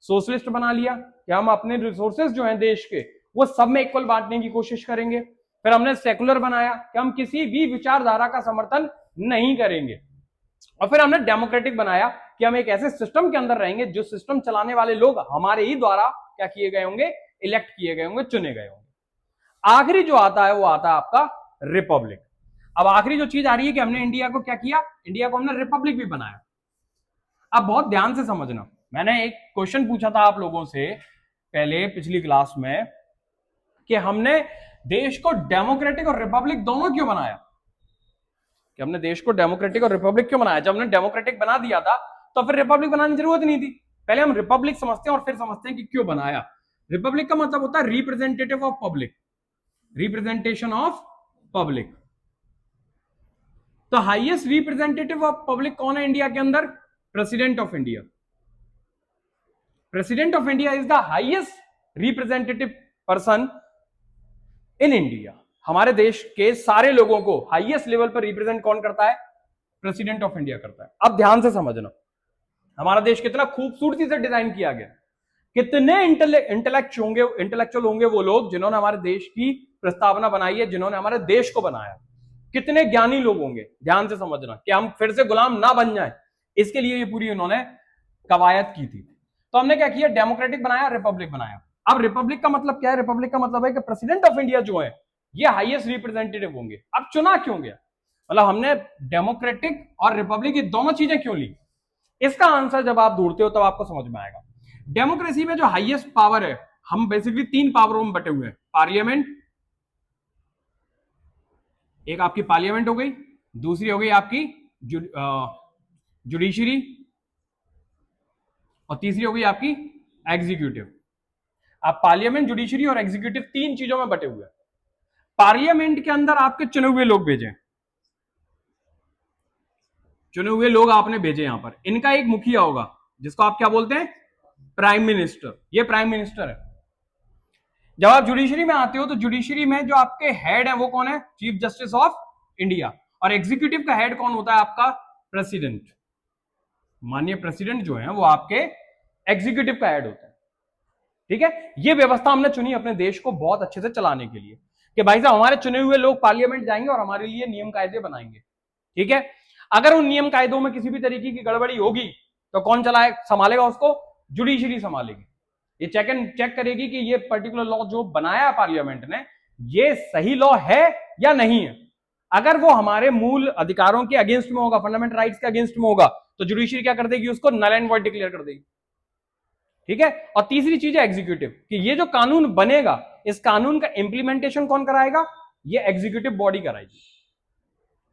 सोशलिस्ट बना लिया कि हम अपने रिसोर्सेज जो हैं देश के वो सब में इक्वल बांटने की कोशिश करेंगे, फिर हमने सेकुलर बनाया कि हम किसी भी विचारधारा का समर्थन नहीं करेंगे, और फिर हमने डेमोक्रेटिक बनाया कि हम एक ऐसे सिस्टम के अंदर रहेंगे जो सिस्टम चलाने वाले लोग हमारे ही द्वारा क्या किए गए होंगे, इलेक्ट किए गए होंगे, चुने गए होंगे। आखिरी जो आता है वो आता है आपका रिपब्लिक। अब आखिरी जो चीज आ रही है कि हमने इंडिया को क्या किया, इंडिया को हमने रिपब्लिक भी बनाया। अब बहुत ध्यान से समझना, मैंने एक क्वेश्चन पूछा था आप लोगों से पहले पिछली क्लास में कि हमने देश को डेमोक्रेटिक और रिपब्लिक दोनों क्यों बनाया, कि हमने देश को डेमोक्रेटिक और रिपब्लिक क्यों बनाया। जब हमने डेमोक्रेटिक बना दिया था तो फिर रिपब्लिक बनाने की जरूरत नहीं थी। पहले हम रिपब्लिक समझते हैं और फिर समझते हैं कि क्यों बनाया। रिपब्लिक का मतलब होता है representative of public, representation of public. तो हाईएस्ट रिप्रेजेंटेटिव ऑफ पब्लिक कौन है इंडिया के अंदर, president of India. President of India is the highest representative person in India. हमारे देश के सारे लोगों को हाईएस्ट लेवल पर रिप्रेजेंट कौन करता है, प्रेसिडेंट ऑफ इंडिया करता है। अब ध्यान से समझना, हमारा देश कितना खूबसूरती से डिजाइन किया गया, कितने इंटेलेक्चुअल होंगे वो लोग जिन्होंने हमारे देश की प्रस्तावना बनाई है, जिन्होंने हमारे देश को बनाया। कितने ज्ञानी लोग होंगे, ध्यान से समझना, कि हम फिर से गुलाम ना बन जाए, इसके लिए ये पूरी उन्होंने कवायद की थी। तो हमने क्या किया, डेमोक्रेटिक बनाया, रिपब्लिक बनाया। अब रिपब्लिक का मतलब क्या है, रिपब्लिक का मतलब है कि प्रेसिडेंट ऑफ इंडिया जो है ये हाईएस्ट रिप्रेजेंटेटिव होंगे। अब चुना क्यों गया, मतलब हमने डेमोक्रेटिक और रिपब्लिक ये दोनों चीजें क्यों ली, इसका आंसर जब आप ढूंढते हो तब आपको समझ में आएगा। डेमोक्रेसी में जो हाईएस्ट पावर है, हम बेसिकली 3 पावरों में बटे हुए हैं। पार्लियामेंट, एक आपकी पार्लियामेंट हो गई, दूसरी हो गई आपकी जुडिशरी, और तीसरी हो गई आपकी एग्जीक्यूटिव। आप पार्लियामेंट, जुडिशरी और एग्जीक्यूटिव 3 चीजों में बटे हुए हैं। पार्लियामेंट के अंदर आपके चुने हुए लोग भेजे, चुने हुए लोग आपने भेजे यहां पर, इनका एक मुखिया होगा जिसको आप क्या बोलते हैं, प्राइम मिनिस्टर। ये प्राइम मिनिस्टर है। जब आप जुडिशरी में आते हो तो जुडिशरी में जो आपके हेड है वो कौन है, चीफ जस्टिस ऑफ इंडिया। और एग्जीक्यूटिव का हेड कौन होता है, आपका प्रेसिडेंट। माननीय प्रेसिडेंट जो है वो आपके एग्जीक्यूटिव का हेड होता है। ठीक है, ये व्यवस्था हमने चुनी अपने देश को बहुत अच्छे से चलाने के लिए, कि भाई साहब हमारे चुने हुए लोग पार्लियामेंट जाएंगे और हमारे लिए नियम कायदे बनाएंगे। ठीक है, अगर उन नियम कायदों में किसी भी तरीके की गड़बड़ी होगी तो कौन चलाए, संभालेगा उसको, जुडिशरी संभालेगी। ये चेक करेगी कि ये पर्टिकुलर लॉ जो बनाया पार्लियामेंट ने ये सही लॉ है या नहीं है। अगर वो हमारे मूल अधिकारों के अगेंस्ट में होगा, फंडामेंटल राइट्स के अगेंस्ट में होगा, तो जुडिशरी क्या कर देगी, उसको नल एंड वॉइड डिक्लेयर कर देगी। ठीक है, और तीसरी चीज है एग्जीक्यूटिव, कि ये जो कानून बनेगा इस कानून का इंप्लीमेंटेशन कौन कराएगा, ये एग्जीक्यूटिव बॉडी कराएगी।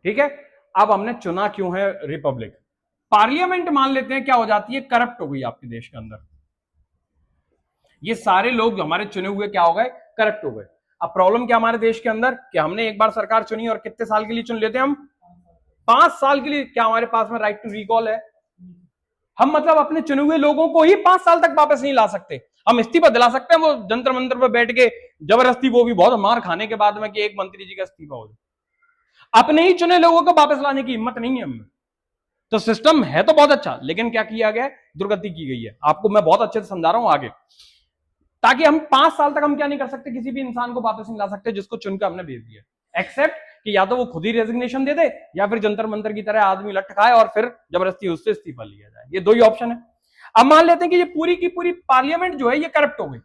ठीक है, अब हमने चुना क्यों है रिपब्लिक। पार्लियामेंट मान लेते हैं क्या हो जाती है, करप्ट हो गई आपके देश के अंदर। ये सारे लोग हमारे चुने हुए क्या हो गए, करप्ट हो गए। अब प्रॉब्लम क्या हमारे देश के अंदर, कि हमने एक बार सरकार चुनी और कितने साल के लिए चुन लेते हैं हम, 5 साल के लिए। क्या हमारे पास में राइट टू रिकॉल है, हम मतलब अपने चुने हुए लोगों को ही 5 साल तक वापस नहीं ला सकते। हम इस्तीफा दिला सकते हैं, वो जंतर मंतर पर बैठ के जबरदस्ती, वो भी बहुत मार खाने के बाद में, कि एक मंत्री जी का इस्तीफा हो जाए। अपने ही चुने लोगों को वापस लाने की हिम्मत नहीं है हमें। तो सिस्टम है तो बहुत अच्छा, लेकिन क्या किया गया, दुर्गति की गई है। आपको मैं बहुत अच्छे से समझा रहा हूं आगे, ताकि हम 5 साल तक हम क्या नहीं कर सकते, किसी भी इंसान को वापस नहीं ला सकते जिसको चुनकर हमने भेज दिया, एक्सेप्ट कि या तो वो खुद ही रेजिग्नेशन दे दे या फिर जंतर मंतर की तरह आदमी लट खाए और फिर जबरदस्ती उससे इस्तीफा लिया जाए। ये 2 ही ऑप्शन है। अब मान लेते हैं कि ये पूरी की पूरी पार्लियामेंट जो है ये करप्ट हो गई।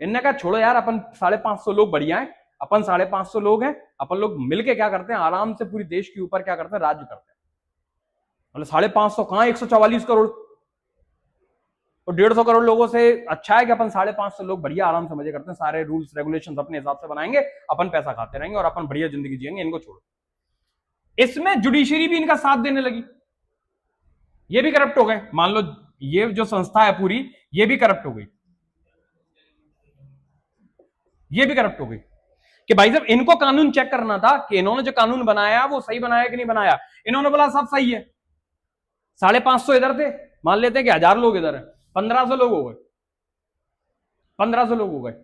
इनने कहा छोड़ो यार, अपन 550 लोग बढ़िया है, अपन 550 लोग हैं, अपन लोग मिलके क्या करते हैं, आराम से पूरी देश के ऊपर क्या करते हैं, राज्य करते हैं। मतलब 550 कहां, 144 करोड़ और 150 करोड़ लोगों से अच्छा है कि अपन 550 लोग बढ़िया आराम से मजे करते हैं, सारे रूल्स रेगुलेशंस अपने हिसाब से बनाएंगे, अपन पैसा खाते रहेंगे और अपन बढ़िया जिंदगी जिएंगे, इनको छोड़ो। इसमें जुडिशरी भी इनका साथ देने लगी, ये भी करप्ट हो गए। मान लो ये जो संस्था है पूरी, ये भी करप्ट हो गई, ये भी करप्ट हो गई, कि भाई जब इनको कानून चेक करना था कि इन्होंने जो कानून बनाया वो सही बनाया कि नहीं बनाया, इन्होंने बोला सब सही है। 550 इधर थे, मान लेते हैं कि 1000 लोग इधर है, 1500 लोग हो गए, 1500 लोग हो गए।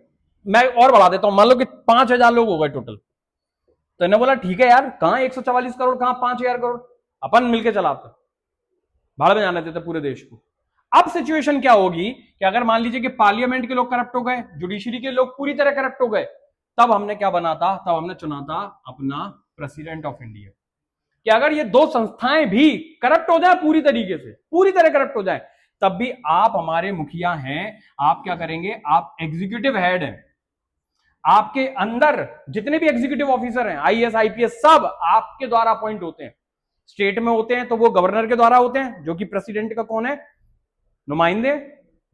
मैं और बढ़ा देता हूं, मान लो कि 5000 लोग हो गए टोटल। तो इन्होंने बोला ठीक है यार, कहां 144 करोड़, कहां 5000 करोड़, अपन मिलके चलाते, भाड़ में जाने देते पूरे देश को। अब सिचुएशन क्या होगी कि अगर मान लीजिए कि पार्लियामेंट के लोग करप्ट हो गए, जुडिशरी के लोग पूरी तरह करप्ट हो गए, तब हमने क्या बना था, तब हमने चुना था अपना प्रेसिडेंट ऑफ इंडिया। कि अगर ये दो संस्थाएं भी करप्ट हो जाए पूरी तरीके से, पूरी तरह करप्ट हो जाए, तब भी आप हमारे मुखिया हैं, आप क्या करेंगे, आप एग्जीक्यूटिव हेड हैं, आपके अंदर जितने भी एग्जीक्यूटिव ऑफिसर हैं, आईएएस आईपीएस, सब आपके द्वारा अपॉइंट होते हैं। स्टेट में होते हैं तो वो गवर्नर के द्वारा होते हैं, जो कि प्रेसिडेंट का कौन है, नुमाइंदे।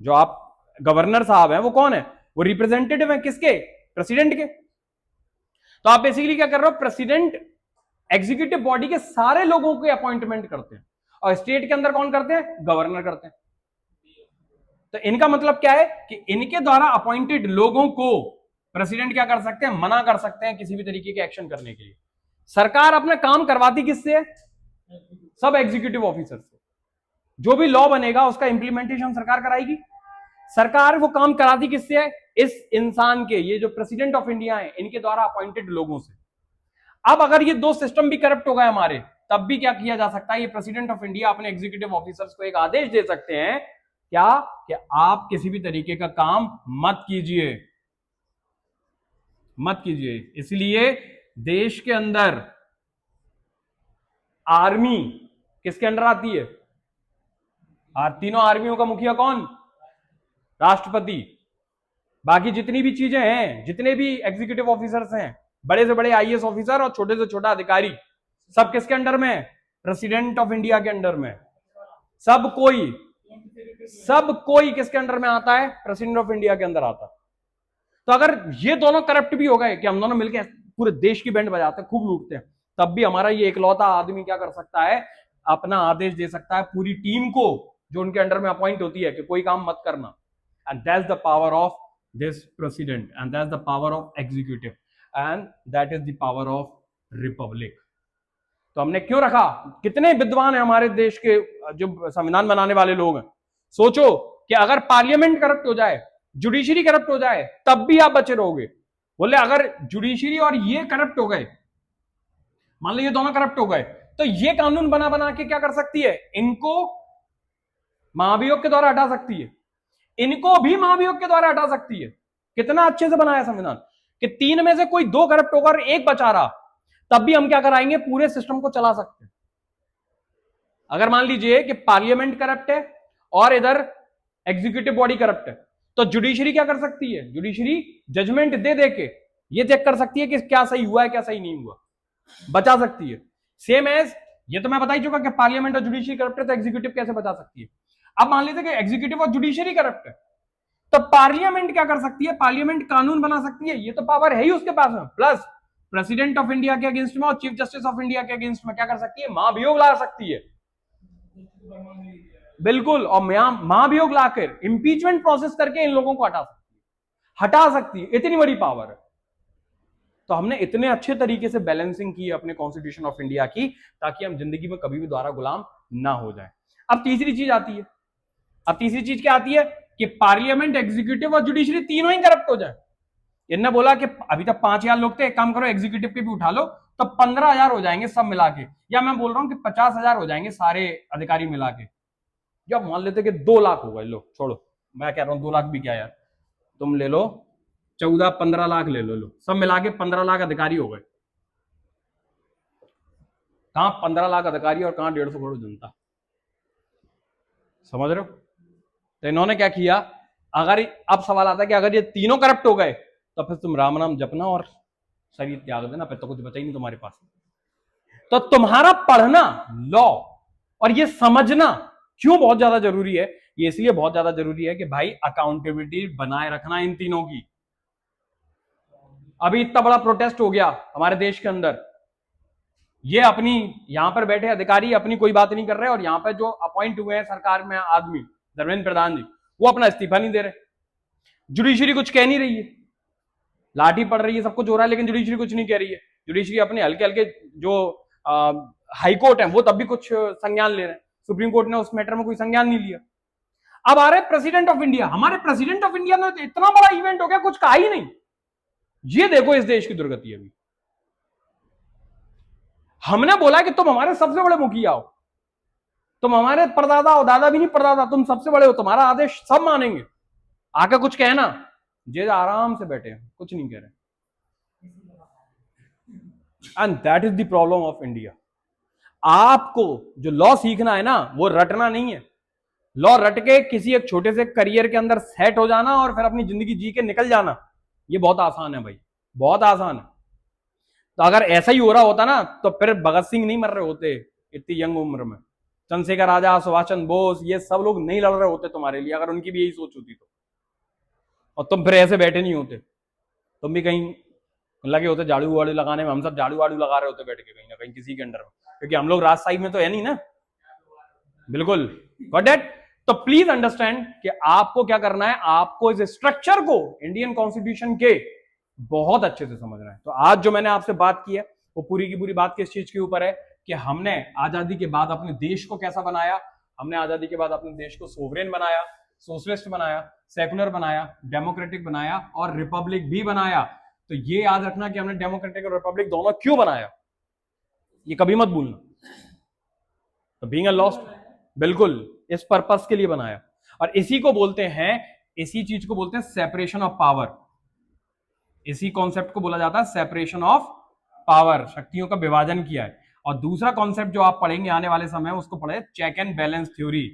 जो आप गवर्नर साहब हैं वो कौन है, वो रिप्रेजेंटेटिव है किसके, प्रेसिडेंट के। तो आप बेसिकली क्या कर रहे हो, प्रेसिडेंट एग्जीक्यूटिव बॉडी के सारे लोगों को अपॉइंटमेंट करते हैं, और स्टेट के अंदर कौन करते हैं, गवर्नर करते हैं। तो इनका मतलब क्या है कि इनके द्वारा अपॉइंटेड लोगों को प्रेसिडेंट क्या कर सकते हैं, मना कर सकते हैं किसी भी तरीके के एक्शन करने के लिए। सरकार अपना काम करवाती किससे है, सब एग्जीक्यूटिव ऑफिसर से। जो भी लॉ बनेगा उसका इंप्लीमेंटेशन सरकार कराएगी। सरकार वो काम कराती किससे है, इस इंसान के, ये जो प्रेसिडेंट ऑफ इंडिया है, इनके द्वारा अपॉइंटेड लोगों से। अब अगर ये दो सिस्टम भी करप्ट हो गए हमारे, तब भी क्या किया जा सकता है, ये प्रेसिडेंट ऑफ इंडिया अपने एग्जीक्यूटिव ऑफिसर्स को एक आदेश दे सकते हैं, क्या, कि आप किसी भी तरीके का काम मत कीजिए, मत कीजिए। इसलिए देश के अंदर आर्मी किसके अंडर आती है, तीनों आर्मियों का मुखिया कौन, राष्ट्रपति। बाकी जितनी भी चीजें हैं, जितने भी एग्जीक्यूटिव ऑफिसर्स हैं, बड़े से बड़े आईएएस ऑफिसर और छोटे से छोटा अधिकारी, सब किसके अंडर में है, प्रेसिडेंट ऑफ इंडिया के अंडर में। सब कोई किसके अंडर में आता है, प्रेसिडेंट ऑफ इंडिया के अंदर आता है। तो अगर ये दोनों करप्ट भी हो गए, कि हम दोनों मिलकर पूरे देश की बैंड बजाते हैं, खूब लूटते हैं, तब भी हमारा ये इकलौता आदमी क्या कर सकता है, अपना आदेश दे सकता है पूरी टीम को जो उनके अंडर में अपॉइंट होती है कि कोई काम मत करना। And that's the power of this president, and that's the power of executive, and that is the power of Republic. तो हमने क्यों रखा, कितने विद्वान है हमारे देश के जो संविधान बनाने वाले लोग हैं। सोचो कि अगर पार्लियामेंट करप्ट हो जाए, जुडिशरी करप्ट हो जाए, तब भी आप बचे रहोगे। बोले अगर जुडिशरी और ये करप्ट हो गए, मान लो ये दोनों करप्ट हो गए, तो ये कानून बना बना के क्या कर सकती है, इनको महाभियोग के द्वारा हटा सकती है, इनको भी महाभियोग के द्वारा हटा सकती है। कितना अच्छे से बनाया संविधान कि 3 में से कोई 2 करप्ट होगा और 1 बचा रहा, तब भी हम क्या कराएंगे, पूरे सिस्टम को चला सकते हैं। अगर मान लीजिए कि पार्लियामेंट करप्ट है और इधर एग्जीक्यूटिव बॉडी करप्ट है, तो जुडिशरी क्या कर सकती है, जुडिशरी जजमेंट दे दे के ये चेक कर सकती है कि क्या सही हुआ है क्या सही नहीं हुआ, बचा सकती है। सेम एज ये तो मैं बता ही चुका कि पार्लियामेंट और जुडिशरी करप्ट है, तो एग्जीक्यूटिव कैसे बचा सकती है। अब मान लीजिए कि एग्जीक्यूटिव और जुडिशरी करप्ट है, तो पार्लियामेंट क्या कर सकती है, पार्लियामेंट कानून बना सकती है, ये तो पावर है ही उसके पास में। प्लस प्रेसिडेंट ऑफ इंडिया के अगेंस्ट में और चीफ जस्टिस ऑफ इंडिया के अगेंस्ट में क्या कर सकती है, महाभियोग ला सकती है। बिल्कुल, और महाभियोग लाकर इंपीचमेंट प्रोसेस करके इन लोगों को हटा सकती है, इतनी बड़ी पावर है। तो हमने इतने अच्छे तरीके से बैलेंसिंग की अपने कॉन्स्टिट्यूशन ऑफ इंडिया की, ताकि हम जिंदगी में कभी भी दोबारा गुलाम ना हो जाए। अब तीसरी चीज आती है, अब तीसरी चीज क्या आती है कि पार्लियामेंट, एग्जीक्यूटिव और जुडिशरी तीनों ही करप्ट हो जाए। इन्होंने बोला कि अभी तक 5000 लोग थे, एक काम करो एग्जीक्यूटिव के भी उठा लो, तो 15000 हो जाएंगे सब मिला के, या मैं बोल रहा हूं कि 50000 हो जाएंगे सारे अधिकारी मिला के। जब मान लेते कि 2 लाख हो गए, लो छोड़ो, मैं कह रहा हूं 2 लाख भी क्या यार, तुम ले लो 14-15 लाख ले लो, सब मिला के 15 लाख अधिकारी हो गए। कहां 15 लाख अधिकारी और कहां 150 करोड़ जनता, समझ रहे हो। तो इन्होंने क्या किया, अगर अब सवाल आता है कि अगर ये तीनों करप्ट हो गए, तो फिर तुम राम नाम जपना और शरीर त्याग देना, फिर तो कुछ बचा ही नहीं तुम्हारे पास। तो तुम्हारा पढ़ना लॉ और ये समझना क्यों बहुत ज्यादा जरूरी है, ये इसलिए बहुत ज्यादा जरूरी है कि भाई अकाउंटेबिलिटी बनाए रखना इन तीनों की। अभी इतना बड़ा प्रोटेस्ट हो गया हमारे देश के अंदर, ये अपनी यहां पर बैठे अधिकारी अपनी कोई बात नहीं कर रहे, और यहां पर जो अपॉइंट हुए हैं सरकार में आदमी, धर्मेंद्र प्रधान जी, वो अपना इस्तीफा नहीं दे रहे। जुडिशरी कुछ कह नहीं रही है, लाठी पड़ रही है, सब कुछ हो रहा है, लेकिन जुडिशरी कुछ नहीं कह रही है। जुडिशरी अपने हल्के हल्के जो हाईकोर्ट है वो तब भी कुछ संज्ञान ले रहे हैं, सुप्रीम कोर्ट ने उस मैटर में कोई संज्ञान नहीं लिया। अब आ रहे प्रेसिडेंट ऑफ इंडिया, हमारे प्रेसिडेंट ऑफ इंडिया ने इतना बड़ा इवेंट हो गया, कुछ कहा ही नहीं। ये देखो इस देश की दुर्गति। अभी हमने बोला कि तुम हमारे सबसे बड़े मुखिया हो, तुम हमारे परदादा हो, दादा भी नहीं परदादा, तुम सबसे बड़े हो, तुम्हारा आदेश सब मानेंगे। आके कुछ कहना, जे आराम से बैठे हैं, कुछ नहीं कह रहे। And that is the problem of India. आपको जो लॉ सीखना है ना, वो रटना नहीं है। लॉ रट के किसी एक छोटे से करियर के अंदर सेट हो जाना और फिर अपनी जिंदगी जी के निकल जाना, ये बहुत आसान है भाई, बहुत आसान है। तो अगर ऐसा ही हो रहा होता ना, तो फिर भगत सिंह नहीं मर रहे होते इतनी यंग उम्र में, चंद्रशेखर आजाद, सुभाष चंद्र बोस, ये सब लोग नहीं लड़ रहे होते तुम्हारे लिए, अगर उनकी भी यही सोच होती तो। और तुम फिर ऐसे बैठे नहीं होते, तुम भी कहीं लगे होते झाड़ू वाड़ू लगाने में। हम सब झाड़ू वाड़ू लगा रहे होते बैठ के कहीं ना कहीं किसी के अंडर में, क्योंकि हम लोग राज साइड में तो है नहीं ना। बिल्कुल, गॉट इट। तो प्लीज अंडरस्टैंड कि आपको क्या करना है, आपको इस स्ट्रक्चर को इंडियन कॉन्स्टिट्यूशन के बहुत अच्छे से समझना है। तो आज जो मैंने आपसे बात की है, वो पूरी की पूरी बात किस चीज के ऊपर है कि हमने आजादी के बाद अपने देश को कैसा बनाया। हमने आजादी के बाद अपने देश को सोवरेन बनाया, सोशलिस्ट बनाया, सेकुलर बनाया, डेमोक्रेटिक बनाया और रिपब्लिक भी बनाया। तो ये याद रखना कि हमने डेमोक्रेटिक और रिपब्लिक दोनों क्यों बनाया, ये कभी मत भूलना। तो बीइंग अ लॉस्ट, बिल्कुल इस पर्पस के लिए बनाया। और इसी को बोलते हैं, इसी चीज को बोलते हैं सेपरेशन ऑफ पावर। इसी कॉन्सेप्ट को बोला जाता है सेपरेशन ऑफ पावर, शक्तियों का विभाजन किया है। और दूसरा कॉन्सेप्ट जो आप पढ़ेंगे आने वाले समय में, उसको पढ़े check and balance theory.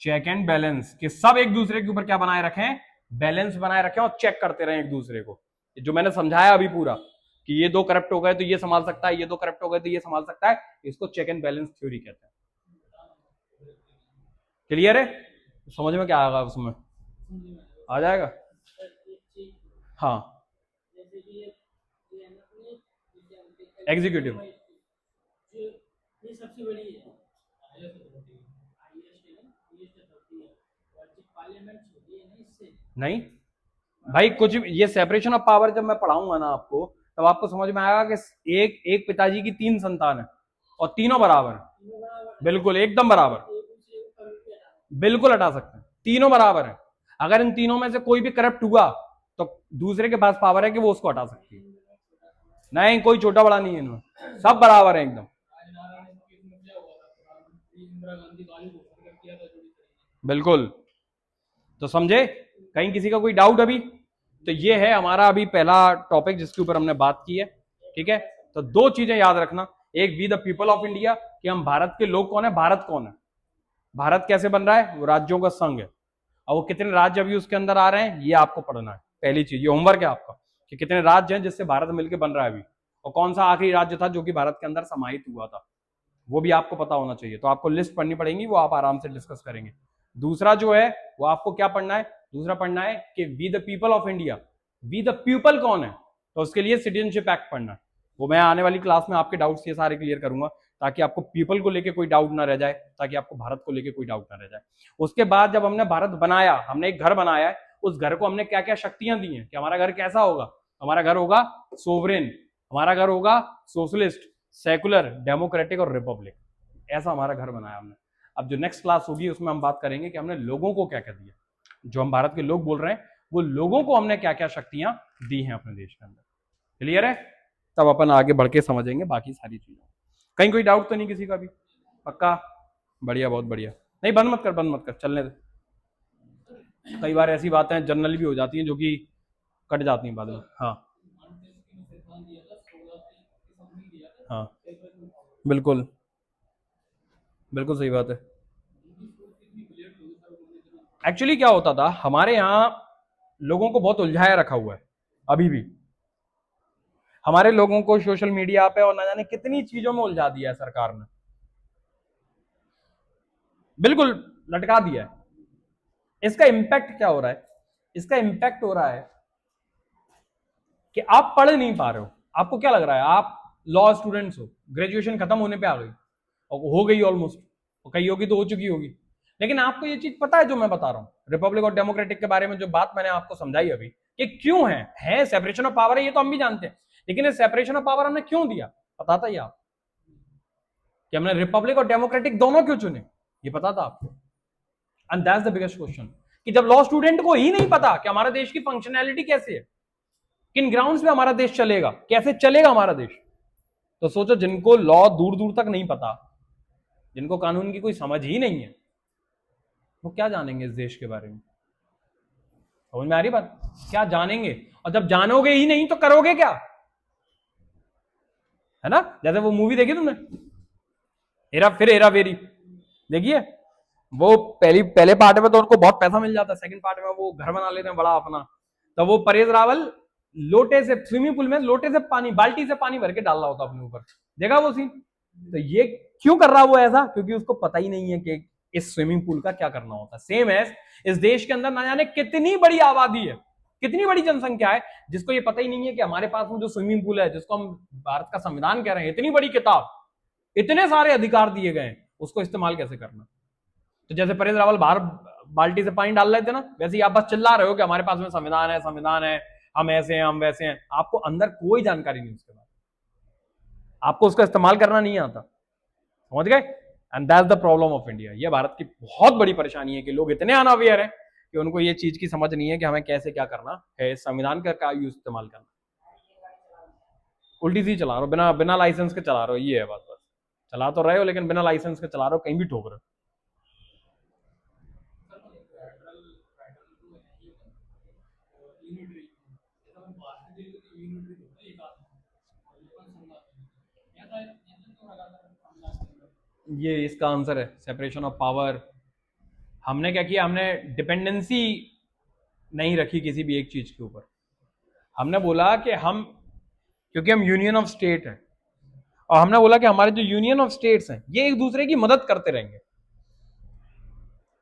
Check and balance कि सब एक दूसरे के ऊपर क्या बनाए रखें, बैलेंस बनाए रखें और चेक करते रहें एक दूसरे को। जो मैंने समझाया अभी पूरा कि ये दो करप्ट हो गए तो ये संभाल सकता है, ये दो करप्ट हो गए तो ये संभाल सकता है, इसको चेक एंड बैलेंस थ्योरी कहते हैं। क्लियर है? समझ में क्या आएगा उसमें, आ जाएगा। हाँ, एग्जीक्यूटिव सबसे बड़ी है, नहीं भाई, कुछ ये सेपरेशन ऑफ पावर जब मैं पढ़ाऊंगा ना आपको, तब आपको समझ में आएगा कि एक पिताजी की 3 संतान है और तीनों बराबर, बिल्कुल एकदम बराबर, बिल्कुल हटा सकते हैं, तीनों बराबर है। अगर इन तीनों में से कोई भी करप्ट हुआ तो दूसरे के पास पावर है कि वो उसको हटा सकती है। नहीं, कोई छोटा बड़ा नहीं है इनमें, सब बराबर है एकदम। बिल्कुल। तो समझे, कहीं किसी का कोई डाउट अभी? तो ये है हमारा अभी पहला टॉपिक जिसके ऊपर हमने बात की है। ठीक है, तो 2 चीजें याद रखना, एक we the people of India कि हम भारत के लोग कौन है, भारत कौन है, भारत कैसे बन रहा है, वो राज्यों का संघ है। और वो कितने राज्य अभी उसके अंदर आ रहे हैं, ये आपको पढ़ना है। पहली चीज, ये होमवर्क है आपका कि कितने राज्य हैं जिससे भारत मिलकर बन रहा है अभी, और कौन सा आखिरी राज्य था जो कि भारत के अंदर समाहित हुआ था, वो भी आपको पता होना चाहिए। तो आपको लिस्ट पढ़नी पड़ेगी, वो आप आराम से डिस्कस करेंगे। दूसरा जो है वो आपको क्या पढ़ना है, दूसरा पढ़ना है कि we the people of India, we the people कौन है, तो उसके लिए सिटीजनशिप एक्ट पढ़ना है। वो मैं आने वाली क्लास में आपके डाउट्स ये सारे क्लियर करूंगा, ताकि आपको पीपल को लेके कोई डाउट ना रह जाए, ताकि आपको भारत को लेके कोई डाउट ना रह जाए। उसके बाद जब हमने भारत बनाया, हमने एक घर बनाया है, उस घर को हमने क्या क्या शक्तियां दी हैं कि हमारा घर कैसा होगा, हमारा घर होगा सोवरेन, हमारा घर होगा सोशलिस्ट, सेकुलर, डेमोक्रेटिक और रिपब्लिक। ऐसा हमारा घर बनाया हमने। अब जो नेक्स्ट क्लास होगी उसमें हम बात करेंगे कि हमने लोगों को क्या क्या दिया, जो हम भारत के लोग बोल रहे हैं, वो लोगों को हमने क्या क्या शक्तियां दी हैं अपने देश के अंदर। क्लियर है? तब अपन आगे बढ़ के समझेंगे बाकी सारी चीजें। कहीं कोई डाउट तो नहीं किसी का भी? पक्का? बढ़िया, बहुत बढ़िया। नहीं, बंद मत कर, बंद मत कर, चलने दे। कई बार ऐसी बातें जनरली भी हो जाती हैं जो कि कट जाती हैं बाद में। हाँ हाँ, बिल्कुल बिल्कुल सही बात है। एक्चुअली क्या होता था, हमारे यहाँ लोगों को बहुत उलझाया रखा हुआ है अभी भी। हमारे लोगों को सोशल मीडिया पे और ना जाने कितनी चीजों में उलझा दिया है सरकार ने, बिल्कुल लटका दिया है। इसका इंपैक्ट क्या हो रहा है, इसका इंपैक्ट हो रहा है कि आप पढ़ नहीं पा रहे हो। आपको क्या लग रहा है, आप लॉ स्टूडेंट्स हो, ग्रेजुएशन खत्म होने पे आ गई, और हो गई ऑलमोस्ट, और कहीं होगी तो हो चुकी होगी, लेकिन आपको ये चीज पता है जो मैं बता रहा हूं रिपब्लिक और डेमोक्रेटिक के बारे में, जो बात मैंने आपको समझाई अभी, कि क्यों है सेपरेशन ऑफ पावर है, ये तो हम भी जानते हैं, लेकिन ये सेपरेशन ऑफ पावर हमने क्यों दिया, पता था ये आप कि हमने रिपब्लिक और डेमोक्रेटिक दोनों क्यों चुने, ये पता था आपको? And that's the biggest question कि जब लॉ स्टूडेंट को ही नहीं पता कि हमारे देश की फंक्शनैलिटी कैसे है, किन ग्राउंड्स पे हमारा देश चलेगा, कैसे चलेगा हमारा देश, तो सोचो जिनको लॉ दूर दूर तक नहीं पता, जिनको कानून की कोई समझ ही नहीं है, वो क्या जानेंगे इस देश के बारे में? समझ में आ रही बात? क्या जानेंगे? और जब जानोगे ही नहीं तो करोगे क्या? है ना। जैसे वो मूवी देखी तुमने, हेरा फेरी देखिए, वो पहले पार्ट में तो उनको बहुत पैसा मिल जाता है, सेकंड पार्ट में वो घर बना लेते हैं बड़ा अपना। तो वो परेश रावल लोटे से स्विमिंग पूल में लोटे से पानी, बाल्टी से पानी भर के डाल रहा होता अपने ऊपर, देखा वो सीन। तो ये क्यों कर रहा वो ऐसा, क्योंकि उसको पता ही नहीं है कि इस स्विमिंग पूल का क्या करना होता है। सेम एज इस देश के अंदर ना जाने कितनी बड़ी आबादी है, कितनी बड़ी जनसंख्या है, जिसको ये पता ही नहीं है कि हमारे पास में जो स्विमिंग पूल है, जिसको हम भारत का संविधान कह रहे हैं, इतनी बड़ी किताब, इतने सारे अधिकार दिए गए, उसको इस्तेमाल कैसे करना। तो जैसे परेश रावल बाहर बाल्टी से पानी डाल रहे थे ना, वैसे ही आप बस चिल्ला रहे हो कि हमारे पास में संविधान है, संविधान है, हम ऐसे हैं, हम वैसे हैं। आपको अंदर कोई जानकारी नहीं उसके बाद, आपको उसका इस्तेमाल करना नहीं आता, समझ गए। And that's the problem of India. ये भारत की बहुत बड़ी परेशानी है कि लोग इतने अनअवेयर हैं कि उनको ये चीज की समझ नहीं है कि हमें कैसे क्या करना है, संविधान का क्या यूज इस्तेमाल करना। उल्टी सी चला रहे हो, बिना बिना लाइसेंस के चला रहे हो, ये है बात। बस चला तो रहे हो लेकिन बिना लाइसेंस के चला रहे हो, कहीं भी ठोक रहे हो। ये इसका आंसर है सेपरेशन ऑफ पावर। हमने क्या किया, हमने डिपेंडेंसी नहीं रखी किसी भी एक चीज के ऊपर। हमने बोला कि हम, क्योंकि हम यूनियन ऑफ स्टेट हैं, और हमने बोला कि हमारे जो यूनियन ऑफ स्टेट्स हैं ये एक दूसरे की मदद करते रहेंगे,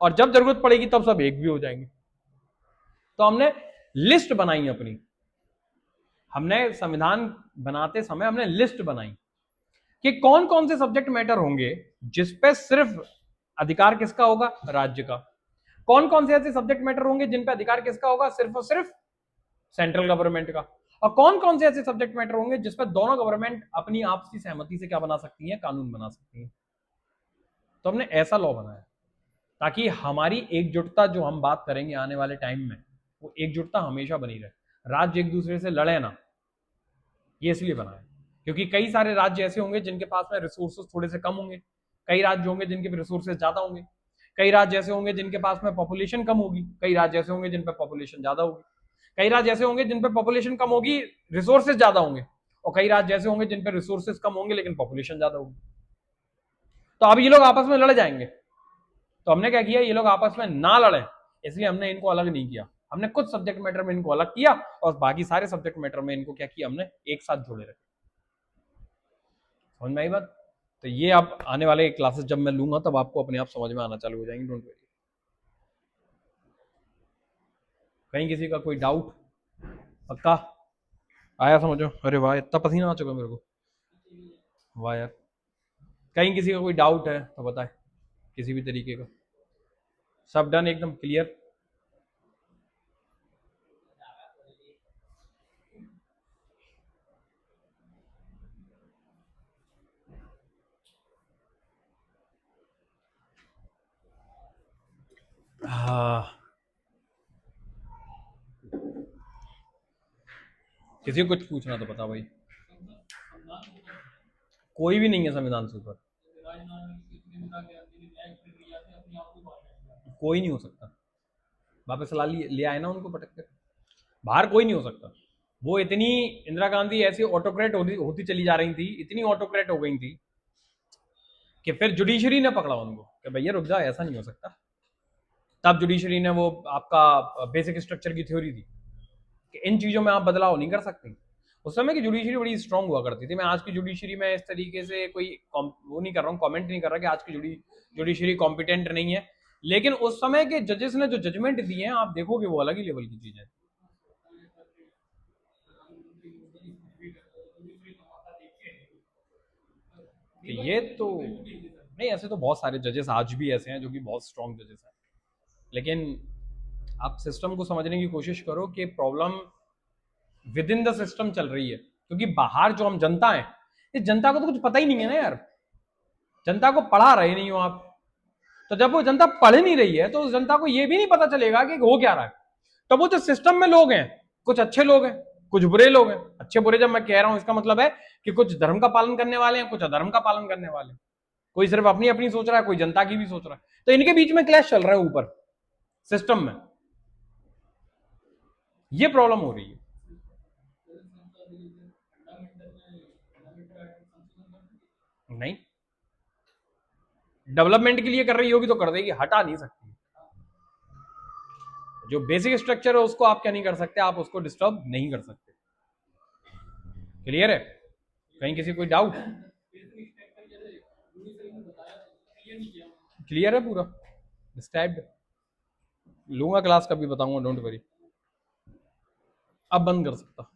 और जब जरूरत पड़ेगी तब सब एक भी हो जाएंगे। तो हमने लिस्ट बनाई अपनी, हमने संविधान बनाते समय हमने लिस्ट बनाई कि कौन कौन से सब्जेक्ट मैटर होंगे जिसपे सिर्फ अधिकार किसका होगा, राज्य का। कौन कौन से ऐसे सब्जेक्ट मैटर होंगे जिन पे अधिकार किसका होगा, सिर्फ और सिर्फ सेंट्रल गवर्नमेंट का। और कौन कौन से ऐसे सब्जेक्ट मैटर होंगे जिस पर दोनों गवर्नमेंट अपनी आपसी सहमति से क्या बना सकती है, कानून बना सकती है। तो हमने ऐसा लॉ बनाया ताकि हमारी एकजुटता, जो हम बात करेंगे आने वाले टाइम में, वो एकजुटता हमेशा बनी रहे, राज्य एक दूसरे से लड़े ना। ये इसलिए बनाया क्योंकि कई सारे राज्य ऐसे होंगे जिनके पास में रिसोर्सेज थोड़े से कम होंगे, कई राज्य होंगे जिनके रिसोर्सेज ज्यादा होंगे, कई राज्य ऐसे होंगे जिनके पास में पॉपुलेशन कम होगी, कई राज्य ऐसे होंगे जिन पर पॉपुलेशन ज्यादा होगी, कई राज्य ऐसे होंगे जिन पर पॉपुलेशन कम होगी, रिसोर्सेज ज्यादा होंगे, और कई राज्य ऐसे होंगे जिन पर रिसोर्सेज कम होंगे लेकिन पॉपुलेशन ज्यादा होगी। तो अब ये लोग आपस में लड़ जाएंगे। तो हमने क्या किया, ये लोग आपस में ना लड़े, इसलिए हमने इनको अलग नहीं किया। हमने कुछ सब्जेक्ट मैटर में इनको अलग किया और बाकी सारे सब्जेक्ट मैटर में इनको क्या किया, हमने एक साथ जोड़े रखे। समझ में आई बात। तो ये आप आने वाले क्लासेस जब मैं लूंगा तब आपको अपने आप समझ में आना चालू हो जाएंगे, डोंट वरी। कहीं किसी का कोई डाउट? पक्का आया समझो? अरे वाह, इतना पसीना आ चुका मेरे को, वाह यार। कहीं किसी का कोई डाउट है तो बताए, किसी भी तरीके का। सब डन, एकदम क्लियर। हाँ, किसी को कुछ पूछना तो बता भाई। कोई भी नहीं है संविधान से ऊपर, कोई नहीं हो सकता। वापस ला ले आए ना उनको पटक कर, बाहर कोई नहीं हो सकता। वो इतनी, इंदिरा गांधी ऐसी ऑटोक्रेट होती चली जा रही थी, इतनी ऑटोक्रेट हो गई थी कि फिर जुडिशरी ने पकड़ा उनको कि भैया रुक जा, ऐसा नहीं हो सकता। तब जुडिशरी ने वो आपका बेसिक स्ट्रक्चर की थ्योरी दी कि इन चीजों में आप बदलाव नहीं कर सकते। उस समय की जुडिशरी बड़ी स्ट्रांग हुआ करती थी। मैं आज की जुडिशरी में इस तरीके से कोई वो नहीं कर रहा हूँ, कमेंट नहीं कर रहा कि आज की जुडिशरी कॉम्पिटेंट नहीं है, लेकिन उस समय के जजेस ने जो जजमेंट दिए हैं आप देखोगे वो अलग ही लेवल की चीज है। ये तो नहीं, ऐसे तो बहुत सारे जजेस आज भी ऐसे हैं जो कि बहुत स्ट्रांग जजेस हैं, लेकिन आप सिस्टम को समझने की कोशिश करो कि problem with in the system चल रही है। क्योंकि बाहर जो हम जनता है, इस जनता को तो कुछ पता ही नहीं है ना यार, जनता को पढ़ा रहे नहीं हो आप। तो जब वो जनता पढ़ नहीं रही है तो उस जनता को ये भी नहीं पता चलेगा कि हो क्या रहा है। तो वो जो सिस्टम में लोग हैं, कुछ अच्छे लोग हैं, कुछ बुरे लोग हैं। अच्छे बुरे जब मैं कह रहा हूं इसका मतलब है कि कुछ धर्म का पालन करने वाले हैं, कुछ अधर्म का पालन करने वाले हैं। कोई सिर्फ अपनी अपनी सोच रहा है, कोई जनता की भी सोच रहा है। तो इनके बीच में क्लैश चल रहा है ऊपर सिस्टम में, ये प्रॉब्लम हो रही है। नहीं, डेवलपमेंट के लिए कर रही होगी तो कर देगी, हटा नहीं सकती। जो बेसिक स्ट्रक्चर है उसको आप क्या नहीं कर सकते, आप उसको डिस्टर्ब नहीं कर सकते। क्लियर है? कहीं किसी कोई डाउट? क्लियर है पूरा? डिस्क्राइब्ड। लूंगा क्लास, कभी बताऊंगा, डोंट वरी। अब बंद कर सकता।